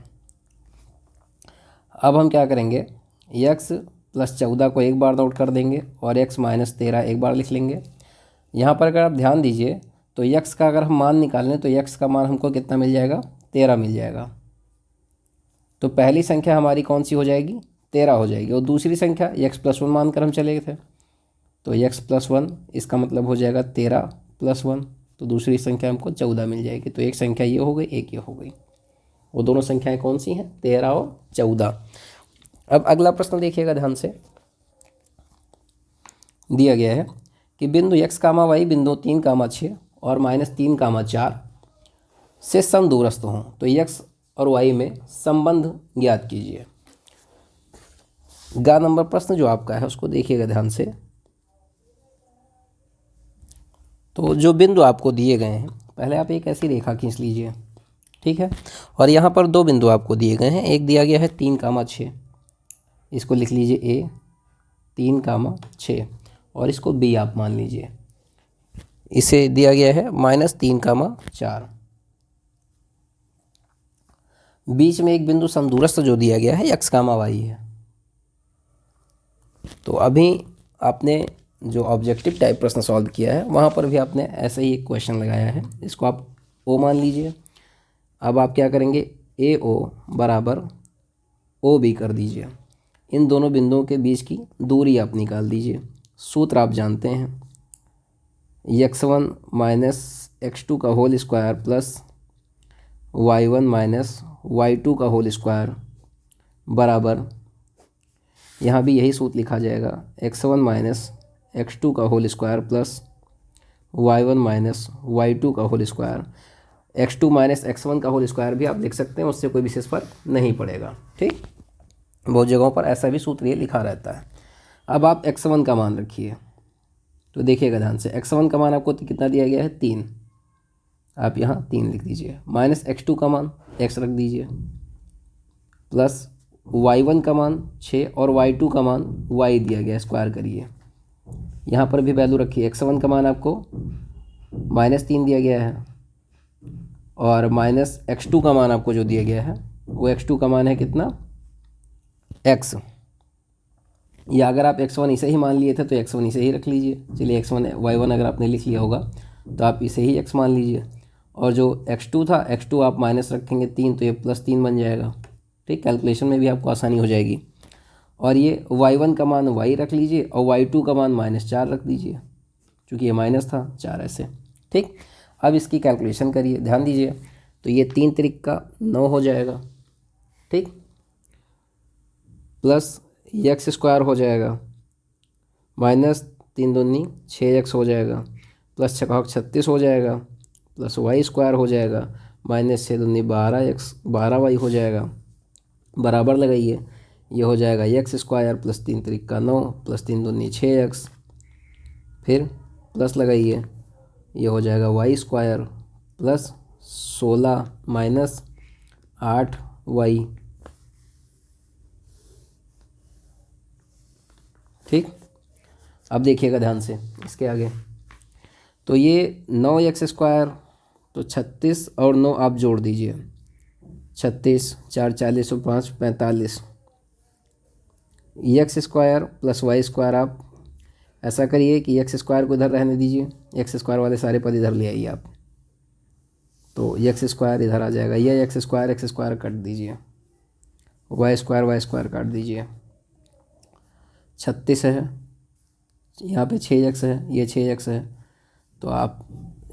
अब हम क्या करेंगे, x प्लस 14 को एक बार नोट कर देंगे और x माइनस 13 एक बार लिख लेंगे। यहाँ पर अगर आप ध्यान दीजिए तो x का अगर हम मान निकालें तो x का मान हमको कितना मिल जाएगा, 13 मिल जाएगा। तो पहली संख्या हमारी कौन सी हो जाएगी, 13 हो जाएगी, और दूसरी संख्या x+1 मान कर हम चले गए थे तो x+1, इसका मतलब हो जाएगा 13 + 1, तो दूसरी संख्या हमको 14 मिल जाएगी। तो एक संख्या ये हो गई, एक ये हो गई। वो दोनों संख्याएं कौन सी हैं, 13 और 14। अब अगला प्रश्न देखिएगा ध्यान से। दिया गया है कि बिंदु x, y बिंदु 3, 6 और -3, 4 से समदूरस्थ हों तो x और y में संबंध ज्ञात कीजिए। गा नंबर प्रश्न जो आपका है उसको देखिएगा ध्यान से। तो जो बिंदु आपको दिए गए हैं, पहले आप एक ऐसी रेखा खींच लीजिए, ठीक है। और यहाँ पर 2 बिंदु आपको दिए गए हैं, एक दिया गया है 3, 6, इसको लिख लीजिए A 3, 6 और इसको B आप मान लीजिए। इसे दिया गया है -3, 4। बीच में एक बिंदु समदूरस्थ जो दिया गया है x, y है। तो अभी आपने जो ऑब्जेक्टिव टाइप प्रश्न सॉल्व किया है वहाँ पर भी आपने ऐसा ही एक क्वेश्चन लगाया है, इसको आप O मान लीजिए। अब आप क्या करेंगे, AO बराबर OB कर दीजिए। इन दोनों बिंदुओं के बीच की दूरी आप निकाल दीजिए। सूत्र आप जानते हैं, x1 माइनस x2 का whole square plus y1 minus y2 का होल स्क्वायर बराबर, यहाँ भी यही सूत्र लिखा जाएगा, x1 माइनस x2 का whole square plus y1 minus y2 का whole square. x2 minus x1 का होल स्क्वायर भी आप लिख सकते हैं, उससे कोई विशेष फर्क नहीं पड़ेगा। ठीक, बहुत जगहों पर ऐसा भी सूत्र ये लिखा रहता है। अब आप x1 का मान रखिए, तो देखिएगा ध्यान से, x1 का मान आपको कितना दिया गया है 3, आप यहाँ 3 लिख दीजिए, माइनस x2 का मान x रख दीजिए, प्लस y1 का मान 6 और y2 का मान y दिया गया, स्क्वायर करिए। यहाँ पर भी वैल्यू रखिए, x1 का मान आपको -3 दिया गया है और माइनस x2 का मान आपको जो दिया गया है वो x2 का मान है कितना, x, या अगर आप x1 इसे ही मान लिए थे तो x1 इसे ही रख लीजिए। चलिए x1 y1 अगर आपने लिख लिया होगा तो आप इसे ही x मान लीजिए, और जो x2 था, x2 आप माइनस रखेंगे 3 तो ये +3 बन जाएगा। ठीक, कैलकुलेशन में भी आपको आसानी हो जाएगी। और ये y1 का मान y रख लीजिए और y2 का मान -4 रख दीजिए, क्योंकि ये माइनस था 4 ऐसे। ठीक, अब इसकी कैलकुलेशन करिए, ध्यान दीजिए, तो ये 3 त्रिक का 9 हो जाएगा। ठीक, प्लस x स्क्वायर हो जाएगा, माइनस 3 दूनी 6x हो जाएगा, प्लस 6 36 हो जाएगा, प्लस y स्क्वायर हो जाएगा, माइनस 6 दूनी 12x 12y हो जाएगा, बराबर लगाइए, ये हो जाएगा x स्क्वायर प्लस 3 त्रिक का 9 प्लस 3 दूनी 6x, फिर प्लस लगाइए, ये हो जाएगा y square plus 16 minus 8y। ठीक, अब देखिएगा ध्यान से इसके आगे, तो ये 9x स्क्वायर, तो 36 और 9 आप जोड़ दीजिए, 36 4 40 और 5 45, x square plus y square. आप ऐसा करिए कि x स्क्वायर को इधर रहने दीजिए, x स्क्वायर वाले सारे पद इधर ले आइए आप, तो x स्क्वायर इधर आ जाएगा, ये x स्क्वायर काट दीजिए, y स्क्वायर काट दीजिए, 36 है, यहाँ पे 6x है, ये 6x है, तो आप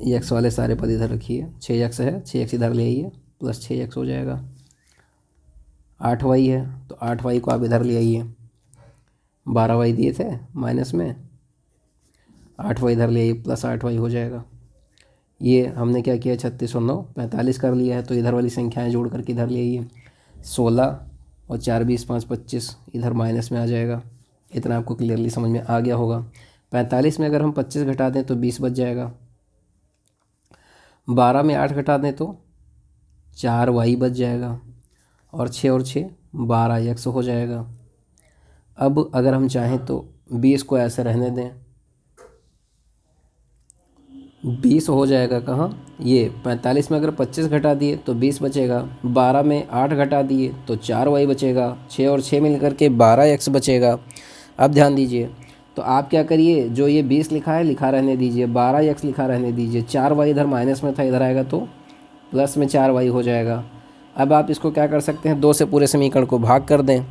x वाले सारे पद इधर रखिए, 6x है, 6x इधर ले आइए, प्लस 6x हो जाएगा, 8y है, तो 8y को आप इधर ले आइए, 12y दिए थे माइनस में, 8y इधर ले आइए, प्लस 8y हो जाएगा। ये हमने क्या किया, 36 और 9 45 कर लिया है, तो इधर वाली संख्याएं जोड़ करके इधर ले आइए, 16 और 4 20 5 25 इधर माइनस में आ जाएगा। इतना आपको क्लियरली समझ में आ गया होगा। 45 में अगर हम 25 घटा दें तो 20 बच जाएगा, 12 में 8 घटा दें तो 4y बच जाएगा, और 6 और 6 12x हो जाएगा। अब अगर हम चाहें तो 20 को ऐसे रहने दें, 20 हो जाएगा कहाँ, ये 45 में अगर 25 घटा दिए तो 20 बचेगा, 12 में 8 घटा दिए तो 4y बचेगा, 6 और 6 मिल करके 12x बचेगा। अब ध्यान दीजिए, तो आप क्या करिए, जो ये 20 लिखा है लिखा रहने दीजिए, 12x लिखा रहने दीजिए, 4y इधर माइनस में था, इधर आएगा तो प्लस में 4y हो जाएगा। अब आप इसको क्या कर सकते हैं, 2 से पूरे समीकरण को भाग कर दें,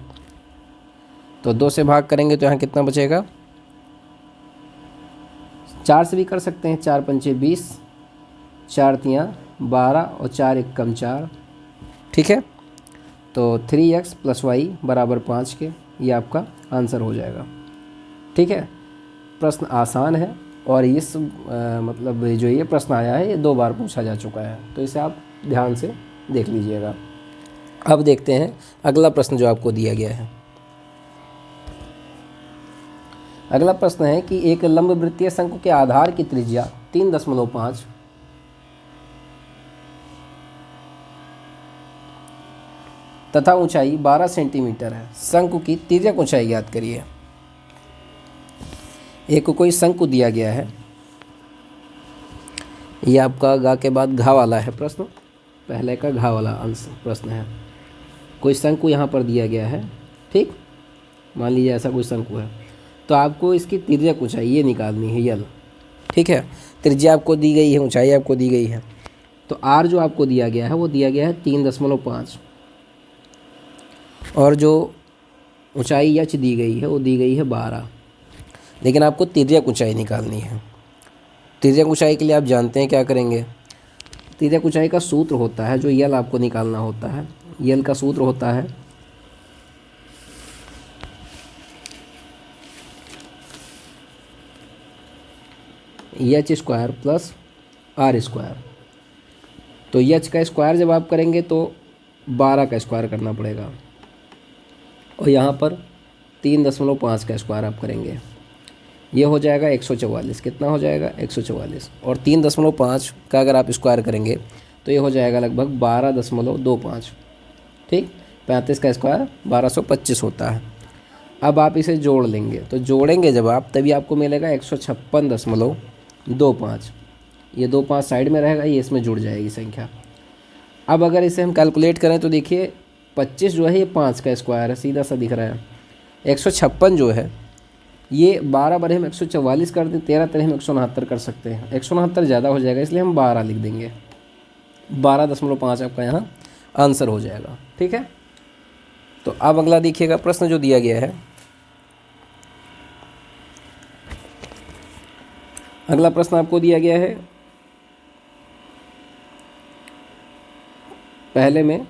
तो 2 से भाग करेंगे तो यहाँ कितना बचेगा, 4 से भी कर सकते हैं, 4 पंचे 20, 4 तियाँ 12 और 4 एक कम 4। ठीक है, तो 3x प्लस y बराबर 5 के, ये आपका आंसर हो जाएगा। ठीक है, प्रश्न आसान है, और इस मतलब जो ये प्रश्न आया है ये 2 बार पूछा जा चुका है, तो इसे आप ध्यान से देख लीजिएगा। अब देखते हैं अगला प्रश्न जो आपको दिया गया है। अगला प्रश्न है कि एक लंबवृत्तीय शंकु के आधार की त्रिज्या 3.5 तथा ऊंचाई 12 सेंटीमीटर है। शंकु की तिर्यक ऊंचाई ज्ञात करिए। एक कोई शंकु दिया गया है, ये आपका गा के बाद घा वाला है प्रश्न, पहले का घा वाला अंश प्रश्न है। कोई शंकु यहाँ पर दिया गया है, ठीक, मान लीजिए ऐसा कोई शंकु है, तो आपको इसकी तिर्यक ऊंचाई ये निकालनी है, यल। ठीक है, त्रिज्या आपको दी गई है, ऊंचाई आपको दी गई है, तो आर जो आपको दिया गया है वो दिया गया है 3.5, और जो ऊंचाई एच दी गई है, वो दी गई है 12, लेकिन आपको तिर्यक ऊंचाई निकालनी है। तिर्यक ऊंचाई के लिए आप जानते हैं क्या करेंगे। तिर्यक ऊंचाई का सूत्र होता है, जो यल आपको निकालना होता है, यल का सूत्र होता है H square plus R square. तो एच का स्क्वायर जब आप करेंगे तो 12 का स्क्वायर करना पड़ेगा, और यहाँ पर 3.5 का स्क्वायर आप करेंगे, ये हो जाएगा 144। कितना हो जाएगा? 144। और 3.5 का अगर आप स्क्वायर करेंगे तो ये हो जाएगा लगभग 12.25। ठीक, 35 का स्क्वायर 1225 होता है। अब आप इसे जोड़ लेंगे, तो जोड़ेंगे जब आप, तभी आपको मिलेगा 156.25। ये 25 साइड में रहेगा, ये इसमें जुड़ जाएगी संख्या। अब अगर इसे हम कैलकुलेट करें तो देखिए 25 जो है ये 5 का स्क्वायर है, सीधा सा दिख रहा है। 156 जो है ये 12 बरे हम 144 कर दें, 13 तरह हम 169 कर सकते हैं। 169 ज़्यादा हो जाएगा, इसलिए हम 12 लिख देंगे। 12.5 आपका यहाँ आंसर हो जाएगा। ठीक है, तो अब अगला देखिएगा प्रश्न जो दिया गया है। अगला प्रश्न आपको दिया गया है, पहले में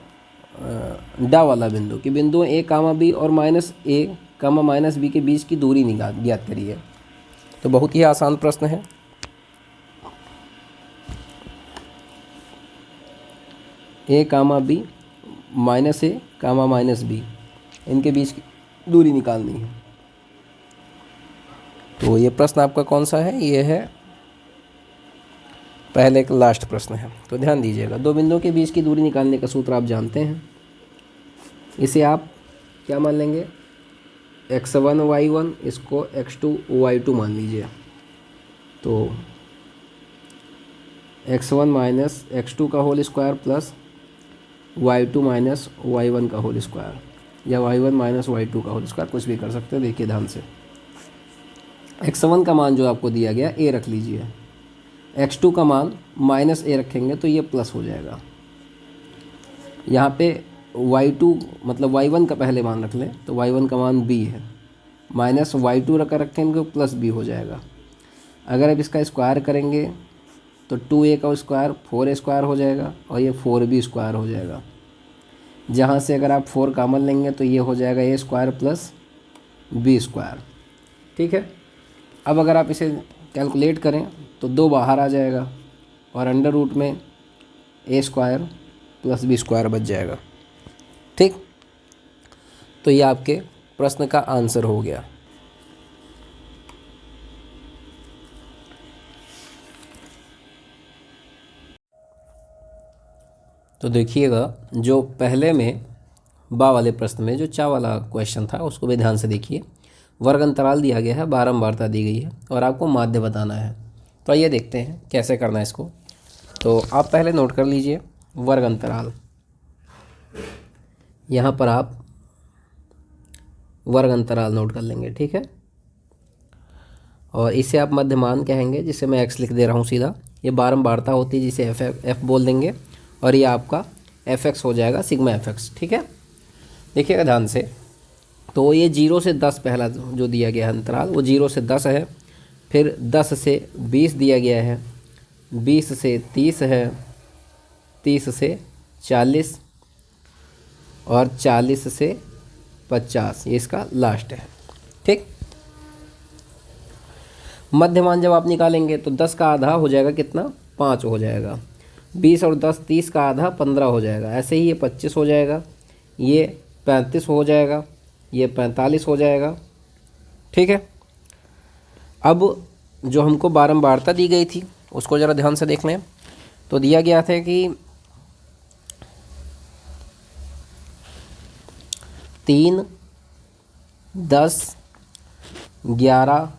डा वाला बिंदु कि बिंदु ए कामा बी और माइनस ए कामा माइनस बी के बीच की दूरी ज्ञात करिए। तो बहुत ही आसान प्रश्न है। ए कामा बी माइनस ए कामा माइनस बी, इनके बीच की दूरी निकालनी है। तो ये प्रश्न आपका कौन सा है? ये है पहले का लास्ट प्रश्न है। तो ध्यान दीजिएगा, दो बिंदुओं के बीच की दूरी निकालने का सूत्र आप जानते हैं। इसे आप क्या मान लेंगे? x1 y1, इसको x2 y2 मान लीजिए। तो x1 माइनस x2 का whole square plus y2 minus y1 का होल स्क्वायर, या y1 माइनस y2 का होल स्क्वायर, कुछ भी कर सकते हैं। देखिए ध्यान से, x1 का मान जो आपको दिया गया a रख लीजिए, x2 का मान माइनस a रखेंगे तो ये प्लस हो जाएगा। यहाँ पे y2 मतलब y1 का पहले मान रख लें, तो y1 का मान b है, माइनस y2 रखेंगे तो प्लस b हो जाएगा। अगर आप इसका स्क्वायर करेंगे तो 2a का स्क्वायर 4a स्क्वायर हो जाएगा, और ये 4b स्क्वायर हो जाएगा। जहाँ से अगर आप 4 कॉमन लेंगे तो ये हो जाएगा a square plus b square. ठीक है, अब अगर आप इसे कैलकुलेट करें तो 2 बाहर आ जाएगा, और अंडर रूट में a square plus b square बच जाएगा। ठीक, तो ये आपके प्रश्न का आंसर हो गया। तो देखिएगा, जो पहले में बा वाले प्रश्न में जो चा वाला क्वेश्चन था उसको भी ध्यान से देखिए। वर्ग अंतराल दिया गया है, बारंबारता दी गई है, और आपको माध्य बताना है। तो आइए देखते हैं कैसे करना है इसको। तो आप पहले नोट कर लीजिए वर्ग अंतराल। यहाँ पर आप वर्ग अंतराल नोट कर लेंगे। ठीक है, और इसे आप मध्यमान कहेंगे, जिसे मैं x लिख दे रहा हूँ सीधा। ये बारंबारता होती है, जिसे f बोल देंगे, और ये आपका fx हो जाएगा, सिग्मा fx। ठीक है, देखिएगा ध्यान से। तो ये 0 से 10 पहला जो दिया गया है अंतराल, वो 0 से 10 है। फिर 10 से 20 दिया गया है, 20 से 30 है, 30 से 40, और 40 से 50, ये इसका लास्ट है। ठीक, मध्यमान जब आप निकालेंगे तो 10 का आधा हो जाएगा कितना? 5 हो जाएगा। 20 और 10 30 का आधा 15 हो जाएगा। ऐसे ही ये 25 हो जाएगा, ये 35 हो जाएगा, ये 45 हो जाएगा। ठीक है, अब जो हमको बारंबारता दी गई थी उसको ज़रा ध्यान से देख लें। तो दिया गया था कि 3, 10, 11,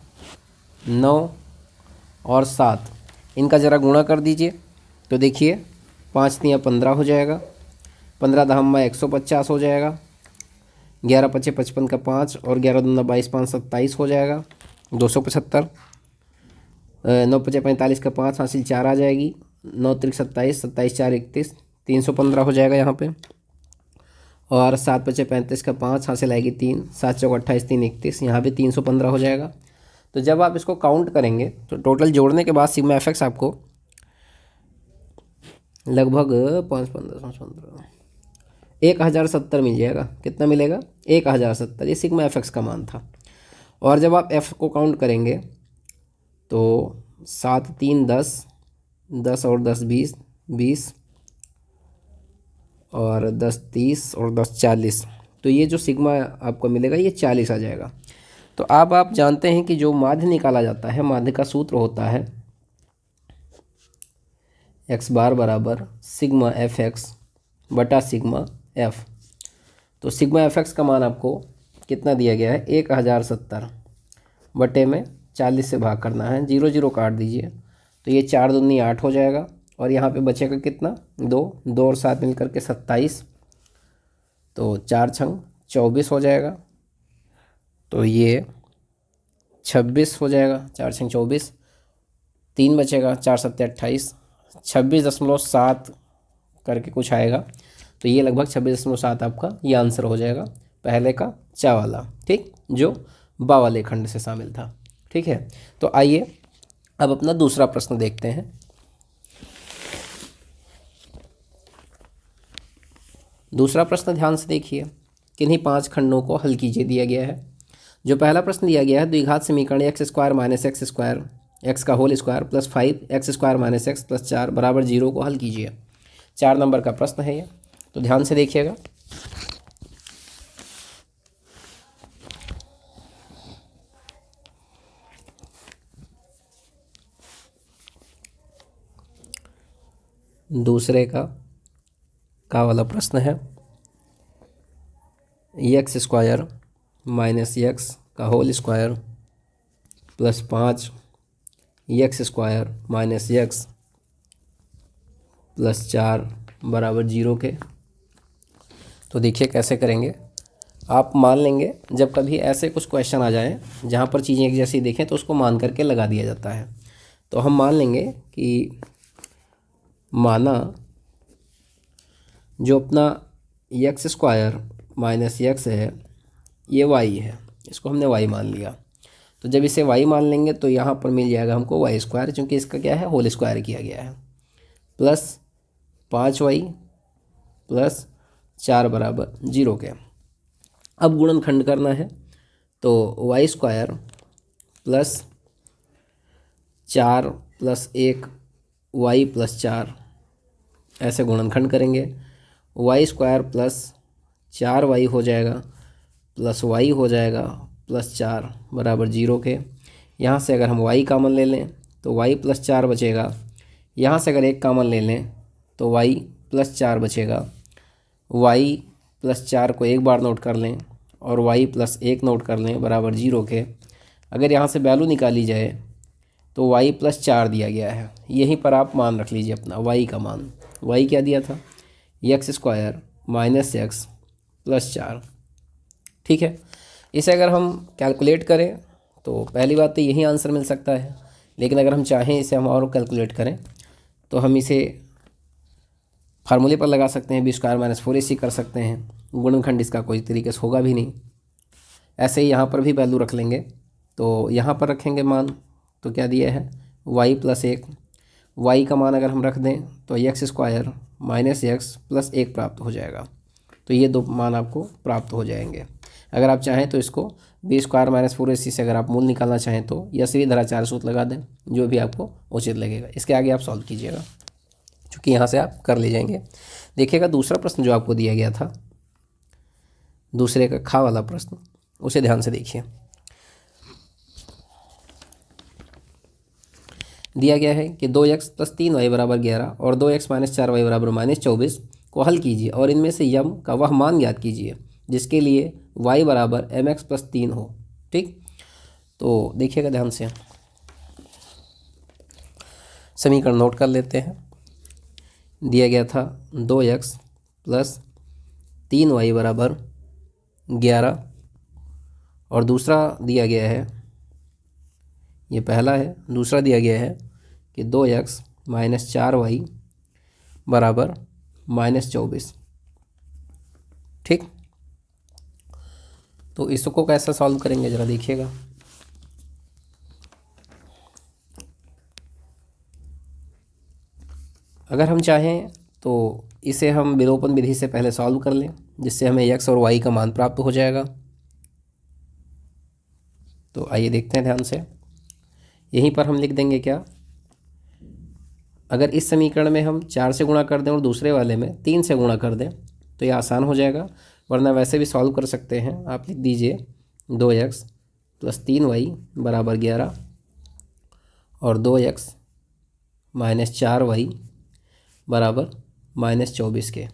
9 और 7, इनका ज़रा गुणा कर दीजिए। तो देखिए 5 तियाँ 15 हो जाएगा, 15 दहम्मा 150 हो जाएगा, 11 पचे 55 का 5, और 11 दूना 22, 5 27 हो जाएगा, 275। 9 पचे 45 का 5, हासिल 4 आ जाएगी, 9 त्रिक 27, 27 4 31, 315 हो जाएगा यहाँ पे। और 7 बचे 35 का 5 हासिल आएगी 3, 7 चौक 28, 3 31, यहाँ भी 315 हो जाएगा। तो जब आप इसको काउंट करेंगे तो टोटल जोड़ने के बाद सिग्मा एफ एक्स आपको लगभग 5 15 1070 मिल जाएगा। कितना मिलेगा? 1070। ये सिग्मा एफ एक्स का मान था। और जब आप एफ को काउंट करेंगे तो 7 3 10, 10 और 10 20, 20 और 10 30 और 10 40। तो ये जो सिग्मा आपको मिलेगा ये 40 आ जाएगा। तो अब आप जानते हैं कि जो माध्य निकाला जाता है, माध्य का सूत्र होता है एक्स बार बराबर सिग्मा एफ एक्स बटा सिग्मा एफ। तो सिग्मा एफ एक्स का मान आपको कितना दिया गया है? 1070 बटे में 40 से भाग करना है, 0 0 काट दीजिए। तो ये 4 दूनी 8 हो जाएगा और यहाँ पे बचेगा कितना? 2 2 और 7 मिलकर के 27। तो 4 छंग 24 हो जाएगा। तो ये 26 हो जाएगा। 4 छंग 24, 3 बचेगा, 4 7 28, 26.7 करके कुछ आएगा। तो ये लगभग 26.7 आपका ये आंसर हो जाएगा पहले का चा वाला, ठीक, जो बा वाले खंड से शामिल था। ठीक है, तो आइए अब अपना दूसरा प्रश्न देखते हैं। दूसरा प्रश्न ध्यान से देखिए। किन्हीं 5 खंडों को हल कीजिए दिया गया है। जो पहला प्रश्न दिया गया है, द्विघात समीकरण x square minus x square x का whole square plus 5 x square minus x plus 4 बराबर 0 को हल कीजिए। 4 नंबर का प्रश्न है ये, तो ध्यान से देखिएगा। दूसरे का वाला प्रश्न है एक्स स्क्वायर माइनस एक्स का whole square plus 5 x square minus x plus 4 बराबर 0 के। तो देखिए कैसे करेंगे। आप मान लेंगे जब कभी ऐसे कुछ क्वेश्चन आ जाएं जहाँ पर चीज़ें एक जैसी दिखें तो उसको मान करके लगा दिया जाता है। तो हम मान लेंगे कि माना जो अपना एक्स स्क्वायर माइनस एक्स है ये वाई है, इसको हमने वाई मान लिया। तो जब इसे वाई मान लेंगे तो यहाँ पर मिल जाएगा हमको वाई स्क्वायर, चूँकि इसका क्या है, होल स्क्वायर किया गया है, प्लस 5y प्लस 4 बराबर 0 के। अब गुणनखंड करना है तो Y square plus 4 plus 1 Y plus 4 ऐसे गुणनखंड करेंगे। वाई स्क्वायर प्लस 4y हो जाएगा प्लस y हो जाएगा प्लस 4 बराबर 0 के। यहाँ से अगर हम y कॉमन ले लें तो y प्लस 4 बचेगा। यहाँ से अगर 1 कॉमन ले लें तो y प्लस 4 बचेगा। y प्लस 4 को एक बार नोट कर लें और y प्लस 1 नोट कर लें बराबर 0 के। अगर यहाँ से वैल्यू निकाली जाए तो y प्लस 4 दिया गया है, यहीं पर आप मान रख लीजिए अपना y का मान। y क्या दिया था? X square minus x plus 4। ठीक है, इसे अगर हम कैलकुलेट करें तो पहली बात तो यही आंसर मिल सकता है, लेकिन अगर हम चाहें इसे हम और कैलकुलेट करें तो हम इसे फार्मूले पर लगा सकते हैं, बी स्क्वायर माइनस 4ac कर सकते हैं। गुणनखंड इसका कोई तरीके से होगा भी नहीं। ऐसे ही यहाँ पर भी वैल्यू रख लेंगे, तो यहाँ पर रखेंगे मान, तो क्या दिया है y प्लस 1। y का मान अगर हम रख दें तो x square minus x plus 1 प्राप्त हो जाएगा। तो ये दो मान आपको प्राप्त हो जाएंगे। अगर आप चाहें तो इसको बी स्क्वायर माइनस 4ac से अगर आप मूल निकालना चाहें तो या सीधी धराचार सूत्र लगा दें, जो भी आपको उचित लगेगा। इसके आगे आप सॉल्व कीजिएगा, क्योंकि यहाँ से आप कर ले जाएंगे। देखिएगा दूसरा प्रश्न जो आपको दिया गया था, दूसरे का खा वाला प्रश्न, उसे ध्यान से देखिए। दिया गया है कि 2x प्लस 3y बराबर 11 और 2x माइनस 4y बराबर माइनस 24 को हल कीजिए और इनमें से यम का वह मान ज्ञात कीजिए जिसके लिए y बराबर mx प्लस 3 हो। ठीक, तो देखिएगा ध्यान से, समीकरण नोट कर लेते हैं। दिया गया था 2x प्लस 3y बराबर 11 और दूसरा दिया गया है, ये पहला है, दूसरा दिया गया है कि 2x माइनस 4y बराबर माइनस 24। ठीक, तो इसको कैसे सॉल्व करेंगे ज़रा देखिएगा। अगर हम चाहें तो इसे हम विलोपन विधि से पहले सॉल्व कर लें, जिससे हमें x और y का मान प्राप्त हो जाएगा। तो आइए देखते हैं ध्यान से। यहीं पर हम लिख देंगे क्या, अगर इस समीकरण में हम 4 से गुणा कर दें और दूसरे वाले में 3 से गुणा कर दें तो ये आसान हो जाएगा, वरना वैसे भी सॉल्व कर सकते हैं। आप लिख दीजिए 2x + 3y = 11 और 2x - 4y = -24 के।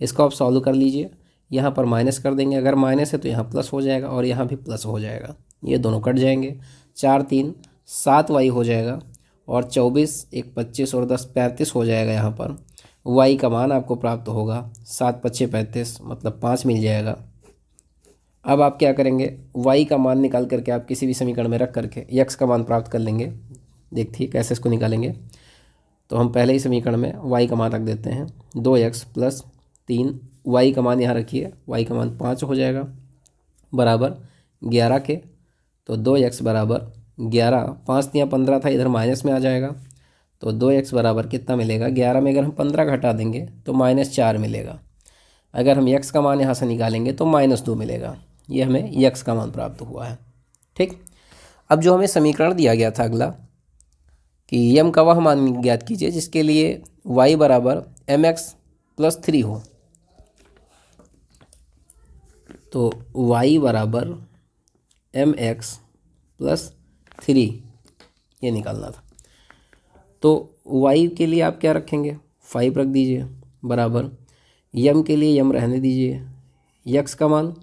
इसको आप सॉल्व कर लीजिए। यहाँ पर माइनस कर देंगे, अगर माइनस है तो यहाँ प्लस हो जाएगा और यहाँ भी प्लस हो जाएगा, ये दोनों कट जाएंगे। 4 3 7y हो जाएगा और 24 1 25 और 10 35 हो जाएगा। यहाँ पर y का मान आपको प्राप्त होगा 7 5 35, मतलब 5 मिल जाएगा। अब आप क्या करेंगे, y का मान निकाल करके आप किसी भी समीकरण में रख करके x का मान प्राप्त कर लेंगे। देखिए कैसे इसको निकालेंगे। तो हम पहले ही समीकरण में y का मान रख देते हैं, 2x + 3, y का मान यहाँ रखिए, y का मान 5 हो जाएगा बराबर 11 के। तो 2x = 11, 5 या 15 था, इधर माइनस में आ जाएगा। तो 2x बराबर कितना मिलेगा, 11 में अगर हम 15 घटा देंगे तो -4 मिलेगा। अगर हम x का मान यहाँ से निकालेंगे तो -2 मिलेगा। ये हमें x का मान प्राप्त हुआ है। ठीक, अब जो हमें समीकरण दिया गया था अगला कि यम का वह मान ज्ञात कीजिए जिसके लिए y = mx + 3 हो। तो y = mx + 3 ये निकालना था। तो y के लिए आप क्या रखेंगे, 5 रख दीजिए बराबर, यम के लिए यम रहने दीजिए, x का मान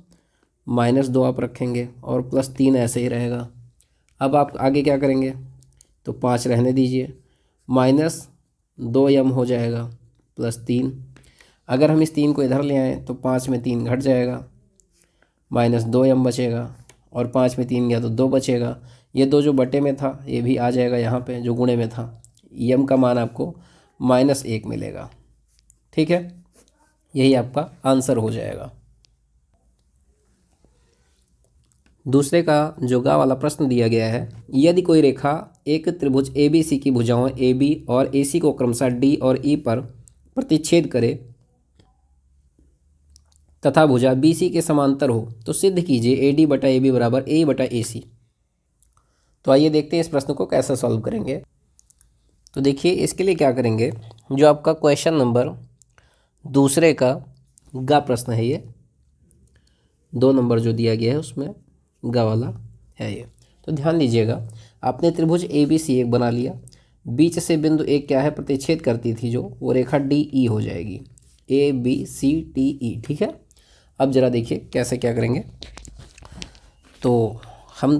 -2 आप रखेंगे और +3 ऐसे ही रहेगा। अब आप आगे क्या करेंगे, तो 5 रहने दीजिए, -2m हो जाएगा +3। अगर हम इस 3 को इधर ले आएँ तो 5 में 3 घट जाएगा, -2m बचेगा और 5 में 3 गया तो 2 बचेगा। ये 2 जो बटे में था ये भी आ जाएगा यहाँ पे जो गुणे में था। यम का मान आपको -1 मिलेगा। ठीक है, यही आपका आंसर हो जाएगा। दूसरे का जो गा वाला प्रश्न दिया गया है, यदि कोई रेखा एक त्रिभुज ABC की भुजाओं AB और AC को क्रमशः D और E पर प्रतिच्छेद करे तथा भुजा BC के समांतर हो तो सिद्ध कीजिए AD/AB = AE/AC। तो आइए देखते हैं इस प्रश्न को कैसे सॉल्व करेंगे। तो देखिए इसके लिए क्या करेंगे, जो आपका क्वेश्चन नंबर दूसरे का गा प्रश्न है, ये 2 नंबर जो दिया गया है उसमें गा वाला है ये। तो ध्यान दीजिएगा, आपने त्रिभुज ABC एक बना लिया, बीच से बिंदु एक क्या है प्रतिच्छेद करती थी जो, वो रेखा DE हो जाएगी, ABCDE। ठीक है, अब जरा देखिए कैसे क्या करेंगे। तो हम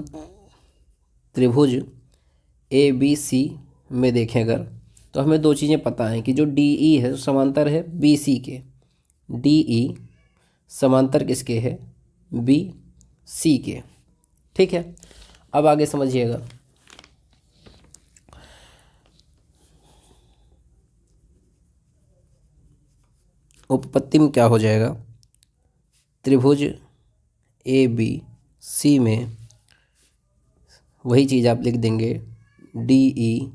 त्रिभुज ABC में देखें अगर, तो हमें 2 चीज़ें पता हैं कि जो DE है समांतर है BC के, DE समांतर किसके है, BC के। ठीक है, अब आगे समझिएगा। उपपत्ति में क्या हो जाएगा, त्रिभुज ABC में वही चीज़ आप लिख देंगे, DE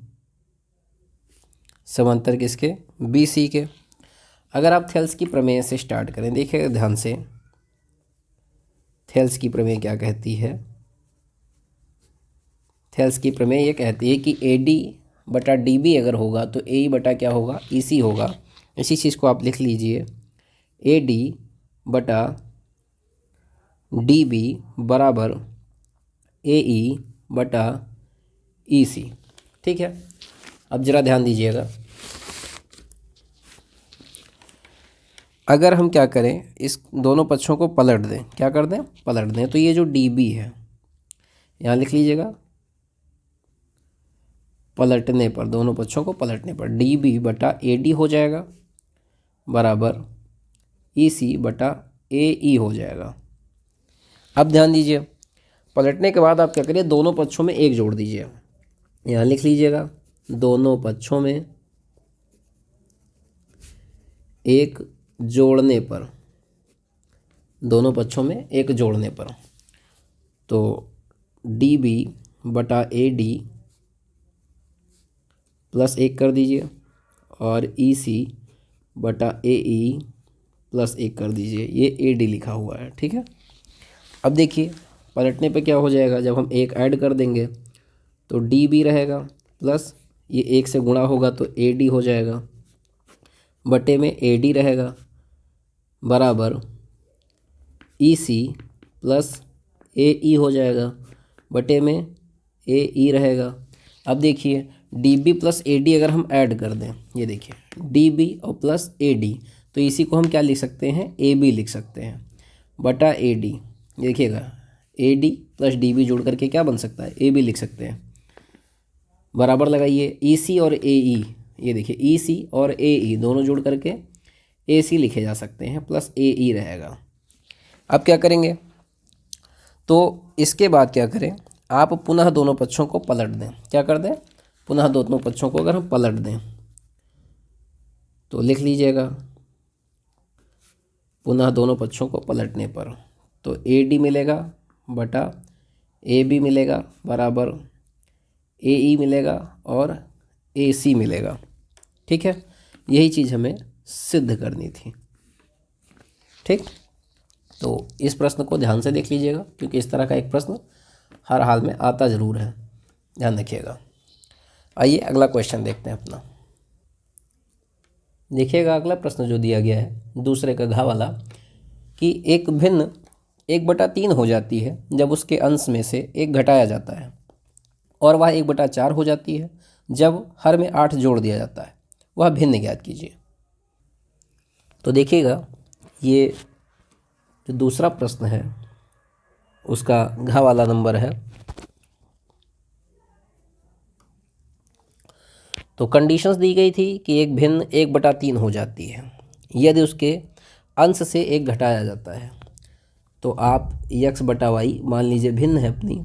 समांतर किसके, BC के। अगर आप थेल्स की प्रमेय से स्टार्ट करें, देखिए ध्यान से, थेल्स की प्रमेय क्या कहती है, थेल्स की प्रमेय ये कहती है कि AD/DB अगर होगा तो AE/ क्या होगा, EC होगा। इसी चीज़ को आप लिख लीजिए, AD/DB = AE/EC। ठीक है, अब जरा ध्यान दीजिएगा, अगर हम क्या करें, इस दोनों पक्षों को पलट दें, क्या कर दें, पलट दें, तो ये जो DB है यहाँ लिख लीजिएगा, पलटने पर, दोनों पक्षों को पलटने पर DB/AD हो जाएगा बराबर EC/AE हो जाएगा। अब ध्यान दीजिए, पलटने के बाद आप क्या करिए, दोनों पक्षों में 1 जोड़ दीजिए, यहाँ लिख लीजिएगा, दोनों पक्षों में 1 जोड़ने पर दोनों पक्षों में एक जोड़ने पर। तो डी बी बटा ए डी प्लस 1 कर दीजिए और ई सी बटा ए ई प्लस 1 कर दीजिए। ये ए डी लिखा हुआ है, ठीक है। अब देखिए पलटने पे क्या हो जाएगा, जब हम एक ऐड कर देंगे तो डी बी रहेगा प्लस ये 1 से गुणा होगा तो ए डी हो जाएगा, बटे में ए डी रहेगा बराबर ई सी प्लस ए ई हो जाएगा, बटे में ए ई रहेगा। अब देखिए D B plus A D अगर हम ऐड कर दें, ये देखिए डी बी और प्लस ए डी, तो इसी को हम क्या लिख सकते हैं, ए बी लिख सकते हैं बटा ए डी। देखिएगा A D plus D B जोड़ करके क्या बन सकता है, ए बी लिख सकते हैं। बराबर लगाइए ई सी और ए ई, ये देखिए ई सी और ए ई दोनों जोड़ करके ए सी लिखे जा सकते हैं प्लस ए ई रहेगा। अब क्या करेंगे, तो इसके बाद क्या करें, आप पुनः दोनों पक्षों को पलट दें। क्या कर दें, पुनः दोनों पक्षों को अगर हम पलट दें तो लिख लीजिएगा, पुनः दोनों पक्षों को पलटने पर तो ए डी मिलेगा बटा ए बी मिलेगा बराबर ए ई मिलेगा और ए सी मिलेगा, ठीक है। यही चीज़ हमें सिद्ध करनी थी, ठीक। तो इस प्रश्न को ध्यान से देख लीजिएगा क्योंकि इस तरह का एक प्रश्न हर हाल में आता ज़रूर है, ध्यान रखिएगा। आइए अगला क्वेश्चन देखते हैं अपना। देखिएगा अगला प्रश्न जो दिया गया है दूसरे का घ वाला, कि एक भिन्न 1/3 हो जाती है जब उसके अंश में से 1 घटाया जाता है, और वह 1/4 हो जाती है जब हर में 8 जोड़ दिया जाता है, वह भिन्न ज्ञात कीजिए। तो देखिएगा ये जो दूसरा प्रश्न है उसका घ वाला नंबर है। तो कंडीशंस दी गई थी कि एक भिन्न 1/3 हो जाती है यदि उसके अंश से 1 घटाया जाता है। तो आप x बटा वाई मान लीजिए भिन्न है अपनी,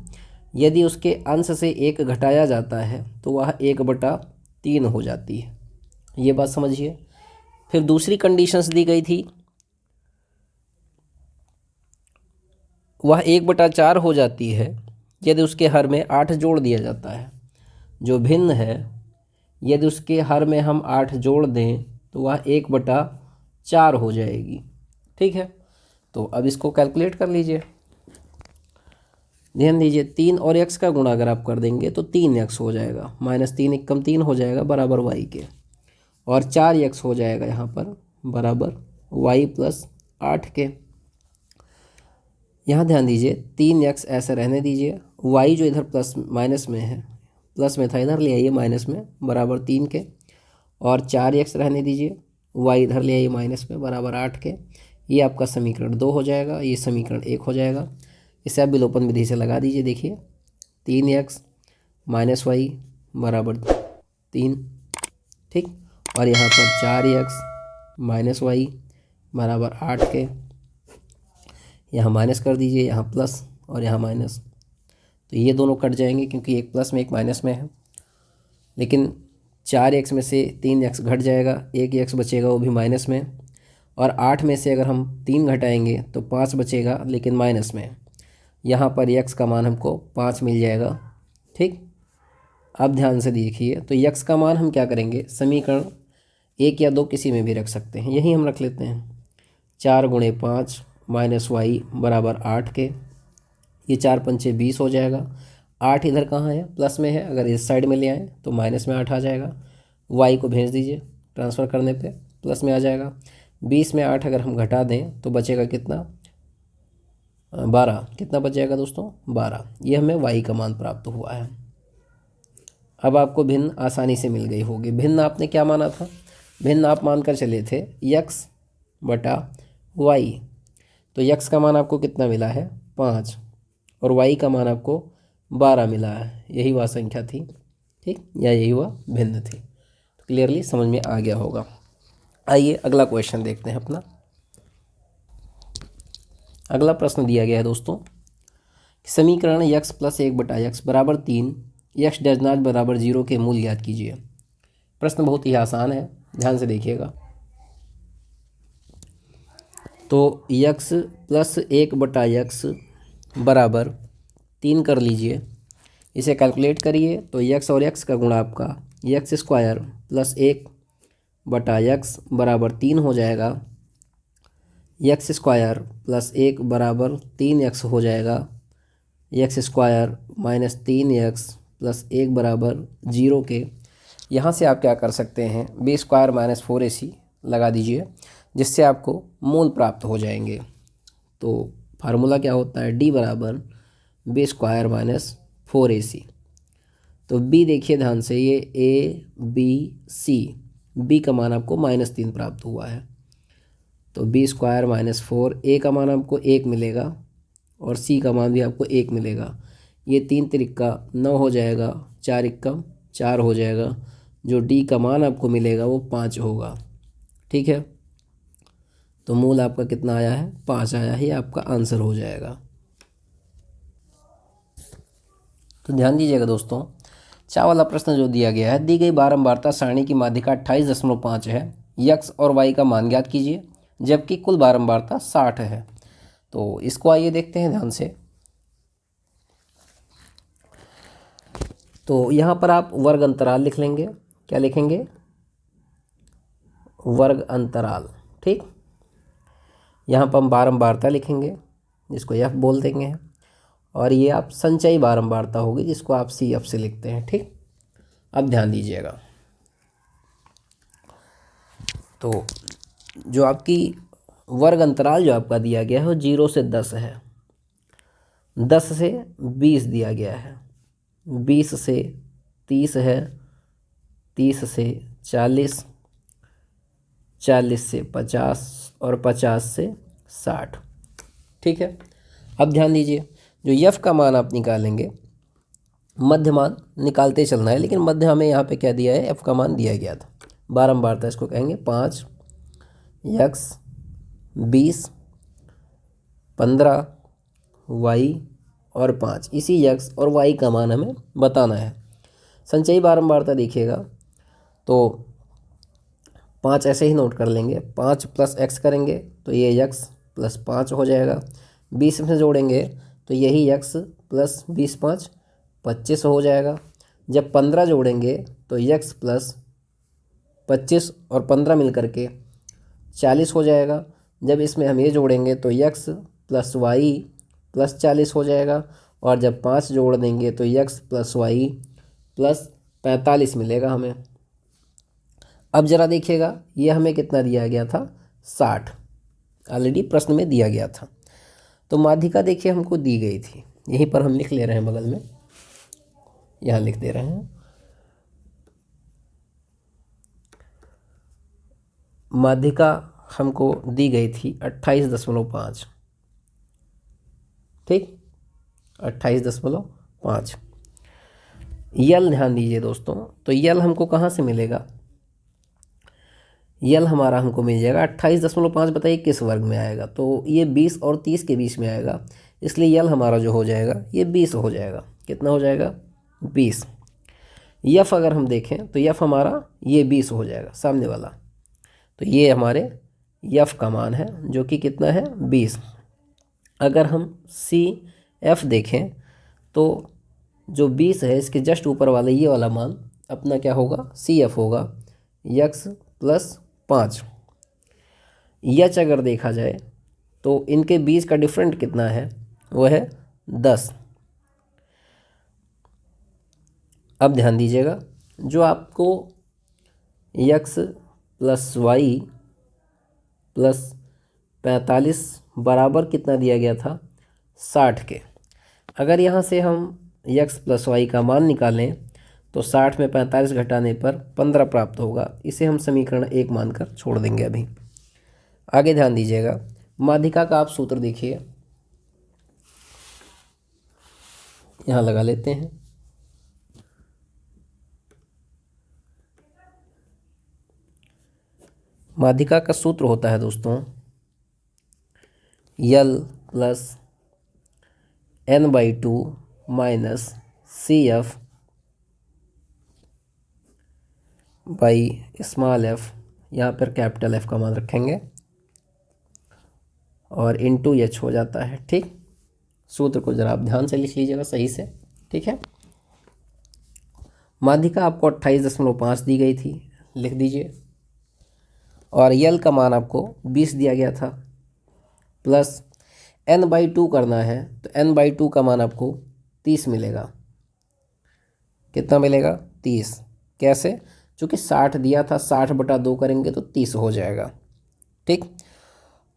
यदि उसके अंश से 1 घटाया जाता है तो वह 1/3 हो जाती है, ये बात समझिए। फिर दूसरी कंडीशंस दी गई थी, वह 1/4 हो जाती है यदि उसके हर में 8 जोड़ दिया जाता है। जो भिन्न है यदि उसके हर में हम 8 जोड़ दें तो वह 1/4 हो जाएगी, ठीक है। तो अब इसको कैलकुलेट कर लीजिए, ध्यान दीजिए 3 और x का गुणा अगर आप कर देंगे तो 3x हो जाएगा, -3 एकम 3 हो जाएगा बराबर y के, और 4x हो जाएगा यहाँ पर बराबर y प्लस 8 के। यहाँ ध्यान दीजिए 3x ऐसे रहने दीजिए, y जो इधर प्लस माइनस में है, प्लस में था इधर ले आइए माइनस में बराबर 3 के, और 4x रहने दीजिए, y इधर ले आइए माइनस में बराबर 8 के। ये आपका समीकरण 2 हो जाएगा, ये समीकरण 1 हो जाएगा। इसे आप विलोपन विधि से लगा दीजिए, देखिए 3x माइनस वाई बराबर 3, ठीक। और यहाँ पर 4x माइनस वाई बराबर 8 के, यहाँ माइनस कर दीजिए, यहाँ प्लस और यहाँ माइनस, तो ये दोनों कट जाएंगे क्योंकि एक प्लस में एक माइनस में है। लेकिन 4x में से 3x घट जाएगा, एक x बचेगा वो भी माइनस में, और 8 में से अगर हम 3 घटाएंगे तो 5 बचेगा लेकिन माइनस में। यहाँ पर x का मान हमको 5 मिल जाएगा, ठीक। अब ध्यान से देखिए, तो x का मान हम क्या करेंगे, समीकरण 1 या 2 किसी में भी रख सकते हैं, यही हम रख लेते हैं। 4 × 5 माइनस वाई बराबर 8 के, ये 4 पंचे 20 हो जाएगा। 8 इधर कहाँ है, प्लस में है, अगर इस साइड में ले आए तो माइनस में 8 आ जाएगा। y को भेज दीजिए, ट्रांसफ़र करने पे प्लस में आ जाएगा। 20 में 8 अगर हम घटा दें तो बचेगा कितना, 12। कितना बच जाएगा दोस्तों, 12। ये हमें y का मान प्राप्त हुआ है। अब आपको भिन्न आसानी से मिल गई होगी। भिन्न आपने क्या माना था, भिन्न आप मानकर चले थे x बटा y, तो x का मान आपको कितना मिला है, 5, और y का मान आपको 12 मिला है। यही वह संख्या थी, ठीक, या यही वह भिन्न थी। तो क्लियरली समझ में आ गया होगा। आइए अगला क्वेश्चन देखते हैं अपना। अगला प्रश्न दिया गया है दोस्तों, समीकरण x + 1/x बराबर 3, x डज नॉट बराबर 0 के मूल ज्ञात कीजिए। प्रश्न बहुत ही आसान है, ध्यान से देखिएगा। तो यक्स प्लस 1/x बराबर 3 कर लीजिए। इसे कैलकुलेट करिए तो यक्स और यक्स का गुणा आपका यक्स स्क्वायर प्लस 1/x बराबर 3 हो जाएगा। यक्स स्क्वायर प्लस 1 बराबर 3x हो जाएगा। X square minus 3x plus 1 बराबर 0 के। यहाँ से आप क्या कर सकते हैं, बी स्क्वायर माइनस 4ac लगा दीजिए, जिससे आपको मूल प्राप्त हो जाएंगे। तो फार्मूला क्या होता है, डी बराबर बी स्क्वायर माइनस 4ac। तो बी देखिए ध्यान से, ये ए बी सी, बी का मान आपको -3 प्राप्त हुआ है। तो बी स्क्वायर माइनस 4, ए का मान आपको 1 मिलेगा और सी का मान भी आपको 1 मिलेगा। ये 3 तिरिक्का 9 हो जाएगा, 4 इक्का 4 हो जाएगा। जो डी का मान आपको मिलेगा वो 5 होगा। ठीक है, तो मूल आपका कितना आया है, 5 आया है, आपका आंसर हो जाएगा। तो ध्यान दीजिएगा दोस्तों, चार वाला प्रश्न जो दिया गया है, दी गई बारंबारता सारणी की माध्यिका 28.5 है, यक्स और वाई का मान ज्ञात कीजिए, जबकि कुल बारंबारता 60 है। तो इसको आइए देखते हैं ध्यान से। तो यहाँ पर आप वर्ग अंतराल लिख लेंगे। क्या लिखेंगे, वर्ग अंतराल। ठीक, यहाँ पर हम बारंबारता लिखेंगे, जिसको एफ बोल देंगे, और ये आप संचयी बारंबारता होगी, जिसको आप सी एफ से लिखते हैं। ठीक, अब ध्यान दीजिएगा, तो जो आपकी वर्ग अंतराल जो आपका दिया गया है वो 0 से 10 है, 10 से 20 दिया गया है, 20 से 30 है, 30 से 40, 40 से 50 और 50 से 60। ठीक है, अब ध्यान दीजिए, जो यफ का मान आप निकालेंगे, मध्य मान निकालते चलना है, लेकिन मध्य हमें यहाँ पे क्या दिया है, एफ का मान दिया गया था। बारंबारता इसको कहेंगे 5, यक्स 20, 15 वाई और 5। इसी यक्स और वाई का मान हमें बताना है। संचयी बारंबारता देखिएगा तो 5 ऐसे ही नोट कर लेंगे, 5 प्लस एक्स करेंगे तो ये यक्स प्लस 5 हो जाएगा। 20 में जोड़ेंगे तो यही यक्स प्लस 20 5 25 हो जाएगा। जब 15 जोड़ेंगे तो यक्स प्लस 25 और 15 मिल करके 40 हो जाएगा। जब इसमें हम ये जोड़ेंगे तो यक्स प्लस वाई प्लस 40 हो जाएगा, और जब 5 जोड़ देंगे तो यक्स प्लस वाई प्लस 45 मिलेगा हमें। अब ज़रा देखिएगा, ये हमें कितना दिया गया था, 60, ऑलरेडी प्रश्न में दिया गया था। तो माध्यिका देखिए हमको दी गई थी, यहीं पर हम लिख ले रहे हैं, बगल में यहाँ लिख दे रहे हैं। माध्यिका हमको दी गई थी 28.5। ठीक, 28.5। यल ध्यान दीजिए दोस्तों, तो यल हमको कहाँ से मिलेगा, यल हमारा हमको मिल जाएगा 28.5। बताइए किस वर्ग में आएगा, तो ये 20 और 30 के बीच में आएगा, इसलिए यल हमारा जो हो जाएगा ये 20 हो जाएगा। कितना हो जाएगा, 20। यफ अगर हम देखें तो यफ हमारा ये 20 हो जाएगा सामने वाला, तो ये हमारे यफ का मान है जो कि कितना है, 20। अगर हम सी एफ देखें तो जो 20 है इसके जस्ट ऊपर वाला ये वाला मान अपना क्या होगा, सी एफ होगा, यक्स प्लस 5। यच अगर देखा जाए तो इनके बीच का डिफरेंट कितना है, वो है 10। अब ध्यान दीजिएगा, जो आपको यक्स प्लस वाई प्लस 45 बराबर कितना दिया गया था, 60 के। अगर यहाँ से हम यक्स प्लस वाई का मान निकालें तो 60 में 45 घटाने पर 15 प्राप्त होगा। इसे हम समीकरण 1 मानकर छोड़ देंगे। अभी आगे ध्यान दीजिएगा, माध्यिका का आप सूत्र देखिए, यहाँ लगा लेते हैं। माध्यिका का सूत्र होता है दोस्तों L plus n/2 minus C F by small f, यहाँ पर कैपिटल एफ का मान रखेंगे, और इंटू एच हो जाता है। ठीक, सूत्र को ज़रा आप ध्यान से लिख लीजिएगा सही से। ठीक है, माध्यिका आपको 28.5 दी गई थी, लिख दीजिए। और यल का मान आपको 20 दिया गया था, प्लस n/2 करना है तो n/2 का मान आपको 30 मिलेगा। कितना मिलेगा? 30। कैसे? चूँकि 60 दिया था, 60/2 करेंगे तो 30 हो जाएगा। ठीक,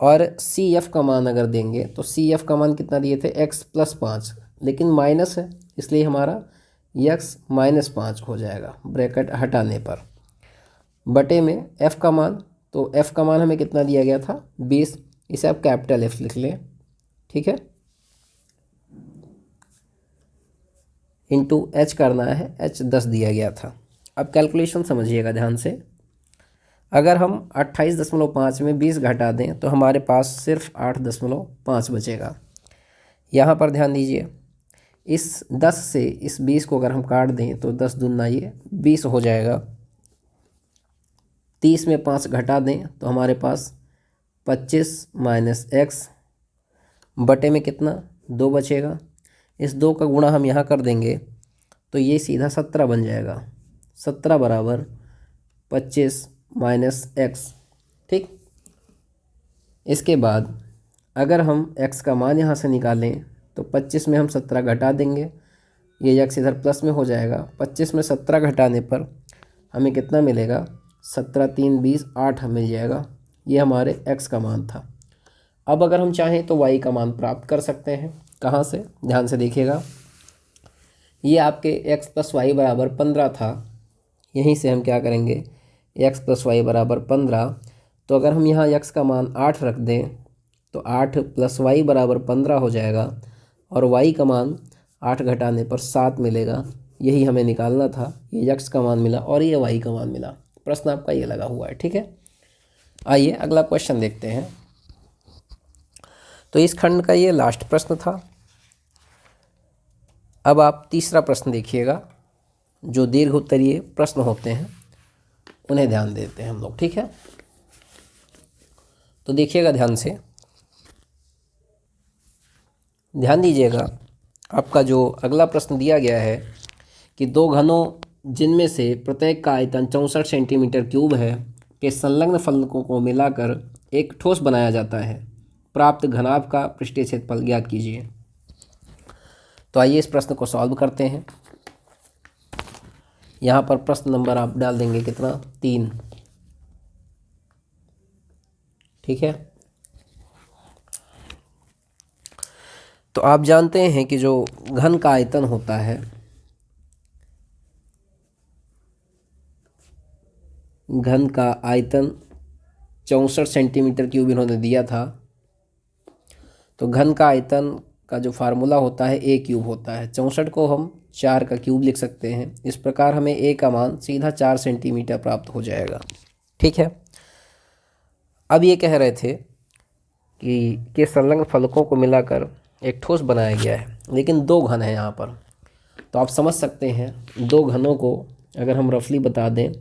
और सी एफ का मान अगर देंगे तो सी एफ का मान कितना दिए थे? x + 5, लेकिन माइनस है इसलिए हमारा x - 5 हो जाएगा ब्रैकेट हटाने पर, बटे में f का मान। तो f का मान हमें कितना दिया गया था? 20, इसे आप कैपिटल F लिख लें। ठीक है, इंटू h करना है, h 10 दिया गया था। अब कैलकुलेशन समझिएगा ध्यान से। अगर हम 28.5 में 20 घटा दें तो हमारे पास सिर्फ 8.5 बचेगा। यहाँ पर ध्यान दीजिए, इस 10 से इस 20 को अगर हम काट दें तो 10 दूना ये 20 हो जाएगा। 30 में 5 घटा दें तो हमारे पास 25 - x बटे में कितना? 2 बचेगा। इस 2 का गुणा हम यहाँ कर देंगे तो ये सीधा 17 बन जाएगा। 17 बराबर 25 - x। ठीक, इसके बाद अगर हम x का मान यहाँ से निकालें तो 25 में हम 17 घटा देंगे, ये x इधर प्लस में हो जाएगा। 25 में 17 घटाने पर हमें कितना मिलेगा? 17 × 3 = 20, 8 मिल जाएगा। ये हमारे x का मान था। अब अगर हम चाहें तो y का मान प्राप्त कर सकते हैं। कहाँ से? ध्यान से देखिएगा, ये आपके x + y = 15 था। यहीं से हम क्या करेंगे? x + y = 15। तो अगर हम यहाँ x का मान 8 रख दें तो 8 + y = 15 हो जाएगा, और y का मान 8 घटाने पर 7 मिलेगा। यही हमें निकालना था। ये x का मान मिला और ये y का मान मिला। प्रश्न आपका ये लगा हुआ है। ठीक है, आइए अगला क्वेश्चन देखते हैं। तो इस खंड का ये लास्ट प्रश्न था। अब आप तीसरा प्रश्न देखिएगा। जो दीर्घ उत्तरीय प्रश्न होते हैं उन्हें ध्यान देते हैं हम लोग। ठीक है, तो देखिएगा ध्यान से, ध्यान दीजिएगा। आपका जो अगला प्रश्न दिया गया है कि दो घनों जिनमें से प्रत्येक का आयतन 64 सेंटीमीटर क्यूब है के संलग्न फलकों को मिलाकर एक ठोस बनाया जाता है। प्राप्त घनाभ का पृष्ठीय क्षेत्रफल ज्ञात कीजिए। तो आइए इस प्रश्न को सॉल्व करते हैं। यहाँ पर प्रश्न नंबर आप डाल देंगे कितना? 3। ठीक है, तो आप जानते हैं कि जो घन का आयतन होता है, घन का आयतन 64 सेंटीमीटर क्यूब इन्होंने दिया था। तो घन का आयतन का जो फार्मूला होता है a क्यूब होता है। 64 को हम 4 का क्यूब लिख सकते हैं। इस प्रकार हमें a का मान सीधा 4 सेंटीमीटर प्राप्त हो जाएगा। ठीक है, अब ये कह रहे थे कि संलग्न फलकों को मिलाकर एक ठोस बनाया गया है, लेकिन दो घन है यहाँ पर। तो आप समझ सकते हैं, दो घनों को अगर हम रफली बता दें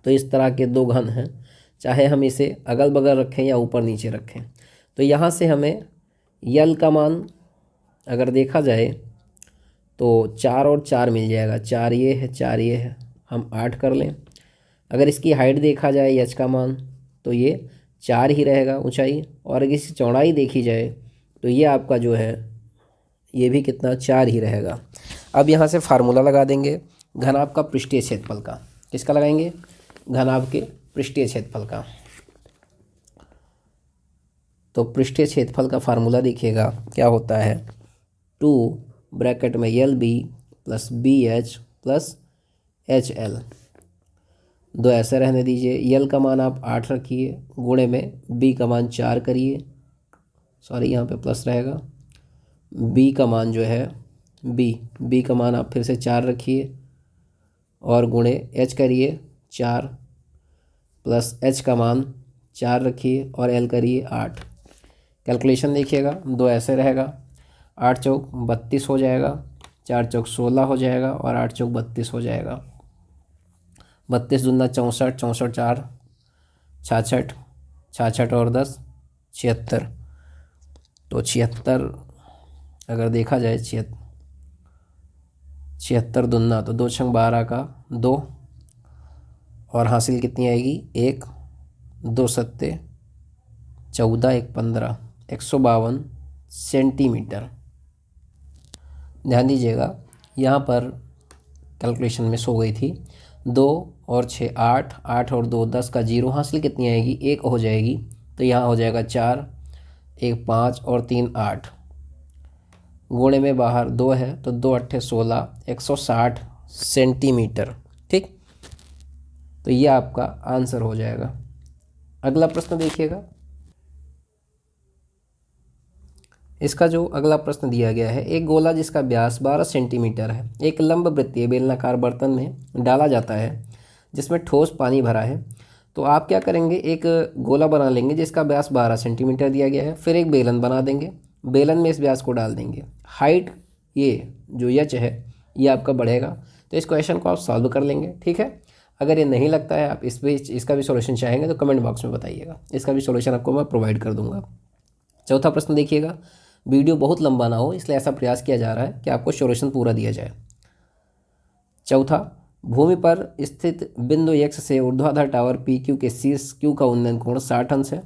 तो इस तरह के दो घन हैं, चाहे हम इसे अगल बगल रखें या ऊपर नीचे रखें। तो यहाँ से हमें यल का मान अगर देखा जाए तो 4 और 4 मिल जाएगा। 4 ये है, 4 ये है, हम 8 कर लें। अगर इसकी हाइट देखा जाए एच का मान तो ये 4 ही रहेगा ऊंचाई, और अगर इसकी चौड़ाई देखी जाए तो ये आपका जो है ये भी कितना? 4 ही रहेगा। अब यहाँ से फार्मूला लगा देंगे घनाभ का पृष्ठीय क्षेत्रफल का। किसका लगाएंगे? घनाभ के पृष्ठीय क्षेत्रफल का। तो पृष्ठीय क्षेत्रफल का फार्मूला देखिएगा क्या होता है? 2 ब्रैकेट में LB + BH + HL। दो ऐसे रहने दीजिए। यल का मान आप 8 रखिए, गुणे में बी का मान 4 करिए, सॉरी यहाँ पे प्लस रहेगा। बी का मान जो है बी का मान आप फिर से 4 रखिए और गुणे एच करिए 4, प्लस एच का मान 4 रखिए और एल करिए 8। कैलकुलेशन देखिएगा, दो ऐसे रहेगा। 8 चौक 32 हो जाएगा, 4 चौक 16 हो जाएगा और 8 चौक 32 हो जाएगा। 32 दूना 64, 64 4 66, 66 और 10 76। तो 76, अगर देखा जाए 76 दुना तो 2 छंग 12 का 2, और हासिल कितनी आएगी 1, 2 सत्ते 14, 1 15, 152 सेंटीमीटर। ध्यान दीजिएगा यहाँ पर कैलकुलेशन मिस हो गई थी। 2 और 6 8, 8 और 2 10 का 0, हासिल कितनी आएगी 1 हो जाएगी, तो यहाँ हो जाएगा 4, 1 5 और 3 8, गुणे में बाहर 2 है तो 2 8 16, 160 सेंटीमीटर। ठीक, तो ये आपका आंसर हो जाएगा। अगला प्रश्न देखिएगा। इसका जो अगला प्रश्न दिया गया है, एक गोला जिसका व्यास 12 सेंटीमीटर है एक लंब वृत्तीय बेलनाकार बर्तन में डाला जाता है जिसमें ठोस पानी भरा है। तो आप क्या करेंगे, एक गोला बना लेंगे जिसका व्यास 12 सेंटीमीटर दिया गया है, फिर एक बेलन बना देंगे, बेलन में इस व्यास को डाल देंगे, हाइट ये जो यच है ये आपका बढ़ेगा। तो इस क्वेश्चन को आप सॉल्व कर लेंगे। ठीक है, अगर ये नहीं लगता है आप इसका भी सॉल्यूशन चाहेंगे तो कमेंट बॉक्स में बताइएगा, इसका भी सॉल्यूशन आपको मैं प्रोवाइड कर दूंगा। चौथा प्रश्न देखिएगा, वीडियो बहुत लंबा ना हो इसलिए ऐसा प्रयास किया जा रहा है कि आपको सॉल्यूशन पूरा दिया जाए। चौथा, भूमि पर स्थित बिंदु एक्स से ऊर्ध्वाधर टावर पी क्यू के शीर्ष क्यू का उन्नयन कोण 60 अंश है।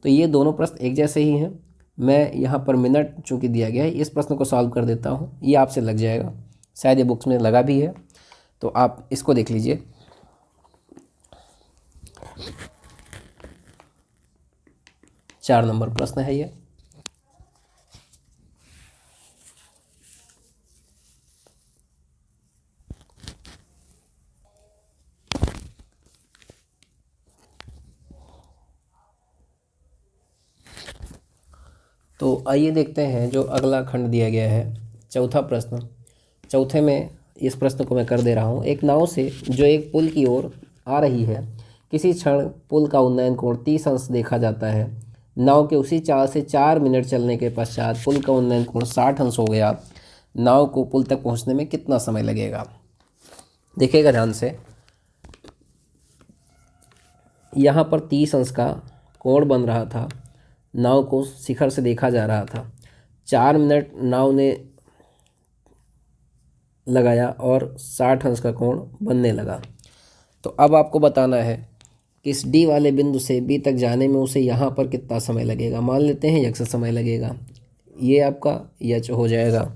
तो ये दोनों प्रश्न एक जैसे ही हैं। मैं यहाँ पर मिनट चूँकि दिया गया है, इस प्रश्न को सॉल्व कर देता हूँ, ये आपसे लग जाएगा, शायद ये बुक्स में लगा भी है, तो आप इसको देख लीजिए। चार नंबर प्रश्न है ये। तो आइए देखते हैं जो अगला खंड दिया गया है, चौथा प्रश्न। चौथे में इस प्रश्न को मैं कर दे रहा हूँ। एक नाव से जो एक पुल की ओर आ रही है, किसी क्षण पुल का उन्नयन कोण 30 अंश देखा जाता है। नाव के उसी चाल से 4 मिनट चलने के पश्चात पुल का उन्नयन कोण 60 अंश हो गया। नाव को पुल तक पहुँचने में कितना समय लगेगा? देखिएगा ध्यान से, यहाँ पर 30 अंश का कोण बन रहा था, नाव को शिखर से देखा जा रहा था, 4 मिनट नाव ने लगाया और 60 अंश का कोण बनने लगा। तो अब आपको बताना है कि इस डी वाले बिंदु से बी तक जाने में उसे यहाँ पर कितना समय लगेगा। मान लेते हैं यक्स समय लगेगा, ये आपका यच हो जाएगा,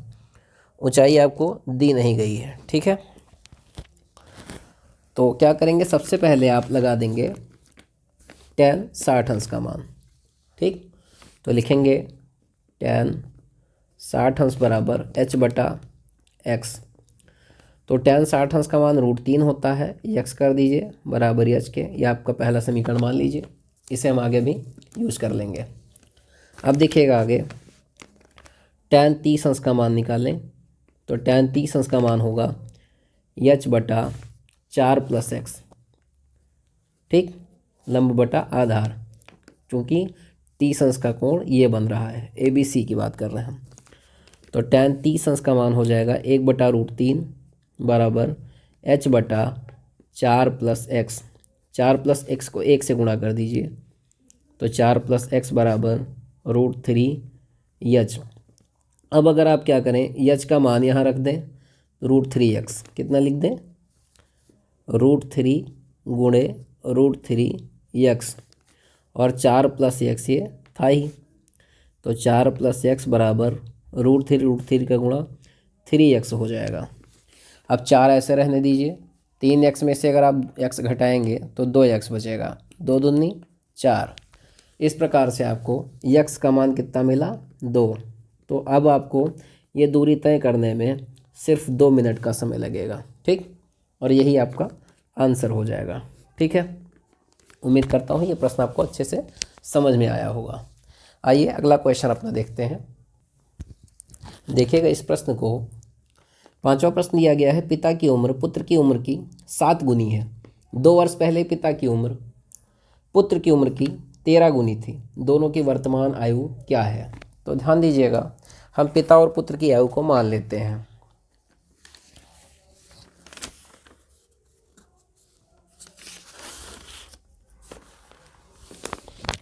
ऊंचाई आपको दी नहीं गई है। ठीक है, तो क्या करेंगे, सबसे पहले आप लगा देंगे tan 60 अंश का मान। ठीक, तो लिखेंगे tan 60 अंश बराबर h/x। तो tan 60 अंश का मान √3 होता है, यक्स कर दीजिए बराबर एच के, यह आपका पहला समीकरण मान लीजिए, इसे हम आगे भी यूज़ कर लेंगे। अब देखिएगा आगे, tan 30 अंश का मान निकालें, तो tan 30 अंश का मान होगा h/4 + x। ठीक, लंब बटा आधार, क्योंकि 30 अंश का कोण ये बन रहा है, ABC की बात कर रहे हैं हम। तो tan 30 अंश का मान हो जाएगा 1/√3 बराबर h/4 + x। 4 + x को 1 से गुणा कर दीजिए, तो 4 + x बराबर √3h। अब अगर आप क्या करें, h का मान यहाँ रख दें, √3x कितना लिख दें, √3 गुणे √3x, और 4 + x ये था ही, तो 4 + x बराबर √3 का गुणा 3x हो जाएगा। अब 4 ऐसे रहने दीजिए, 3x में से अगर आप x घटाएंगे तो 2x बचेगा, 2 दूनी 4। इस प्रकार से आपको x का मान कितना मिला, 2। तो अब आपको ये दूरी तय करने में सिर्फ 2 मिनट का समय लगेगा। ठीक, और यही आपका आंसर हो जाएगा। ठीक है, उम्मीद करता हूँ ये प्रश्न आपको अच्छे से समझ में आया होगा। आइए अगला क्वेश्चन अपना देखते हैं। देखिएगा इस प्रश्न को, पांचवा प्रश्न दिया गया है, पिता की उम्र पुत्र की उम्र की 7 गुनी है। 2 वर्ष पहले पिता की उम्र पुत्र की उम्र की 13 गुनी थी, दोनों की वर्तमान आयु क्या है? तो ध्यान दीजिएगा, हम पिता और पुत्र की आयु को मान लेते हैं।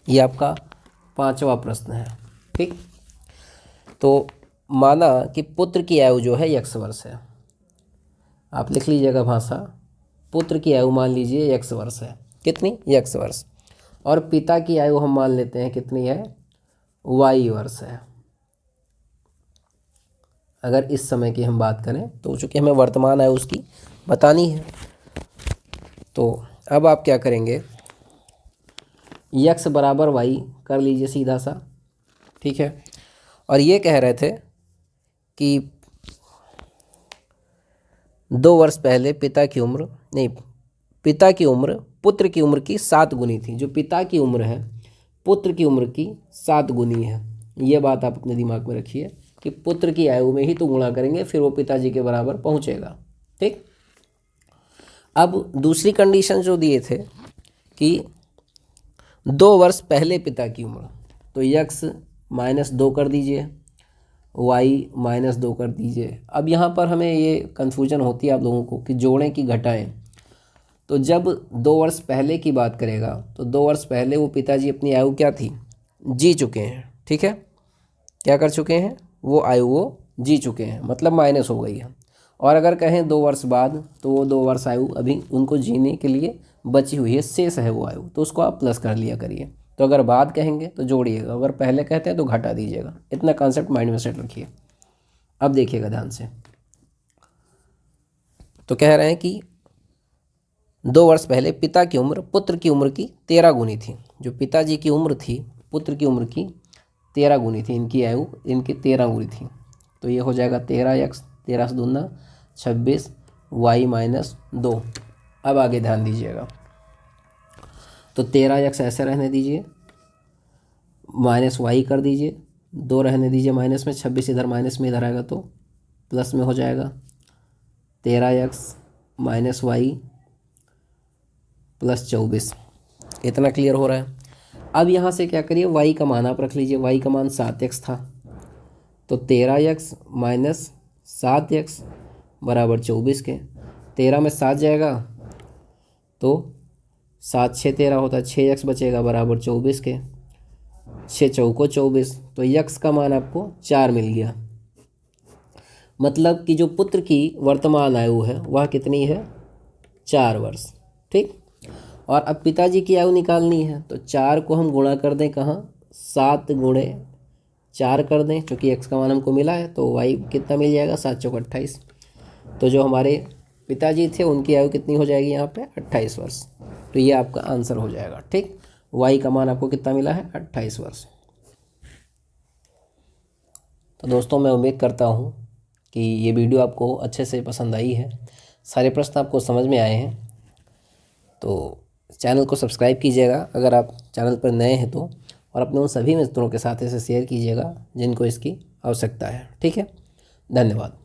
ये आपका पांचवा प्रश्न है। ठीक, तो माना कि पुत्र की आयु जो है x वर्ष है, आप लिख लीजिएगा भाषा, पुत्र की आयु मान लीजिए x वर्ष है, कितनी, x वर्ष, और पिता की आयु हम मान लेते हैं कितनी है, y वर्ष है। अगर इस समय की हम बात करें तो चूँकि हमें वर्तमान आयु उसकी बतानी है, तो अब आप क्या करेंगे, x बराबर y कर लीजिए सीधा सा, ठीक है। और ये कह रहे थे कि 2 वर्ष पहले पिता की उम्र पुत्र की उम्र की 7 गुनी थी। जो पिता की उम्र है पुत्र की उम्र की 7 गुनी है। ये बात आप अपने दिमाग में रखिए कि पुत्र की आयु में ही तो गुणा करेंगे, फिर वो पिताजी के बराबर पहुंचेगा, ठीक। अब दूसरी कंडीशन जो दिए थे कि 2 वर्ष पहले पिता की उम्र, तो x -2 कर दीजिए, y -2 कर दीजिए। अब यहाँ पर हमें ये कन्फ्यूजन होती है आप लोगों को कि जोड़ें कि घटाएं। तो जब 2 वर्ष पहले की बात करेगा तो 2 वर्ष पहले वो पिताजी अपनी आयु क्या थी, जी चुके हैं, ठीक है। क्या कर चुके हैं, वो आयु वो जी चुके हैं, मतलब माइनस हो गई है। और अगर कहें 2 वर्ष बाद, तो वो 2 वर्ष आयु अभी उनको जीने के लिए बची हुई है, शेष है वो आयु, तो उसको आप प्लस कर लिया करिए। तो अगर बाद कहेंगे तो जोड़िएगा, अगर पहले कहते हैं तो घटा दीजिएगा। इतना कॉन्सेप्ट माइंड में सेट रखिए। अब देखिएगा ध्यान से, तो कह रहे हैं कि 2 वर्ष पहले पिता की उम्र पुत्र की उम्र की 13 गुनी थी। जो पिताजी की उम्र थी पुत्र की उम्र की 13 गुनी थी, इनकी आयु इनकी 13 गुनी थी। तो ये हो जाएगा 13x, 13 से दूना 26, y -2। अब आगे ध्यान दीजिएगा, तो 13x ऐसे रहने दीजिए, -y कर दीजिए, 2 रहने दीजिए माइनस में, 26 इधर माइनस में इधर आएगा तो प्लस में हो जाएगा। 13x -y + 24, इतना क्लियर हो रहा है। अब यहाँ से क्या करिए, y का मान आप रख लीजिए, y का मान 7x था, तो 13x - 7x बराबर 24 के। 13 में 7 जाएगा तो 7 6 13 होता है, 6x बचेगा बराबर 24 के, 6 चौको 24, तो x का मान आपको 4 मिल गया। मतलब कि जो पुत्र की वर्तमान आयु है वह कितनी है, 4 वर्ष, ठीक। और अब पिताजी की आयु निकालनी है, तो 4 को हम गुणा कर दें कहाँ, 7 गुणे 4 कर दें, क्योंकि x का मान हमको मिला है, तो y कितना मिल जाएगा, 7 चौक 28। तो जो हमारे पिताजी थे उनकी आयु कितनी हो जाएगी यहाँ पे, 28 वर्ष। तो ये आपका आंसर हो जाएगा, ठीक। y का मान आपको कितना मिला है, 28 वर्ष। तो दोस्तों मैं उम्मीद करता हूँ कि ये वीडियो आपको अच्छे से पसंद आई है, सारे प्रश्न आपको समझ में आए हैं। तो चैनल को सब्सक्राइब कीजिएगा अगर आप चैनल पर नए हैं तो, और अपने उन सभी मित्रों के साथ इसे शेयर कीजिएगा जिनको इसकी आवश्यकता है, ठीक है। धन्यवाद।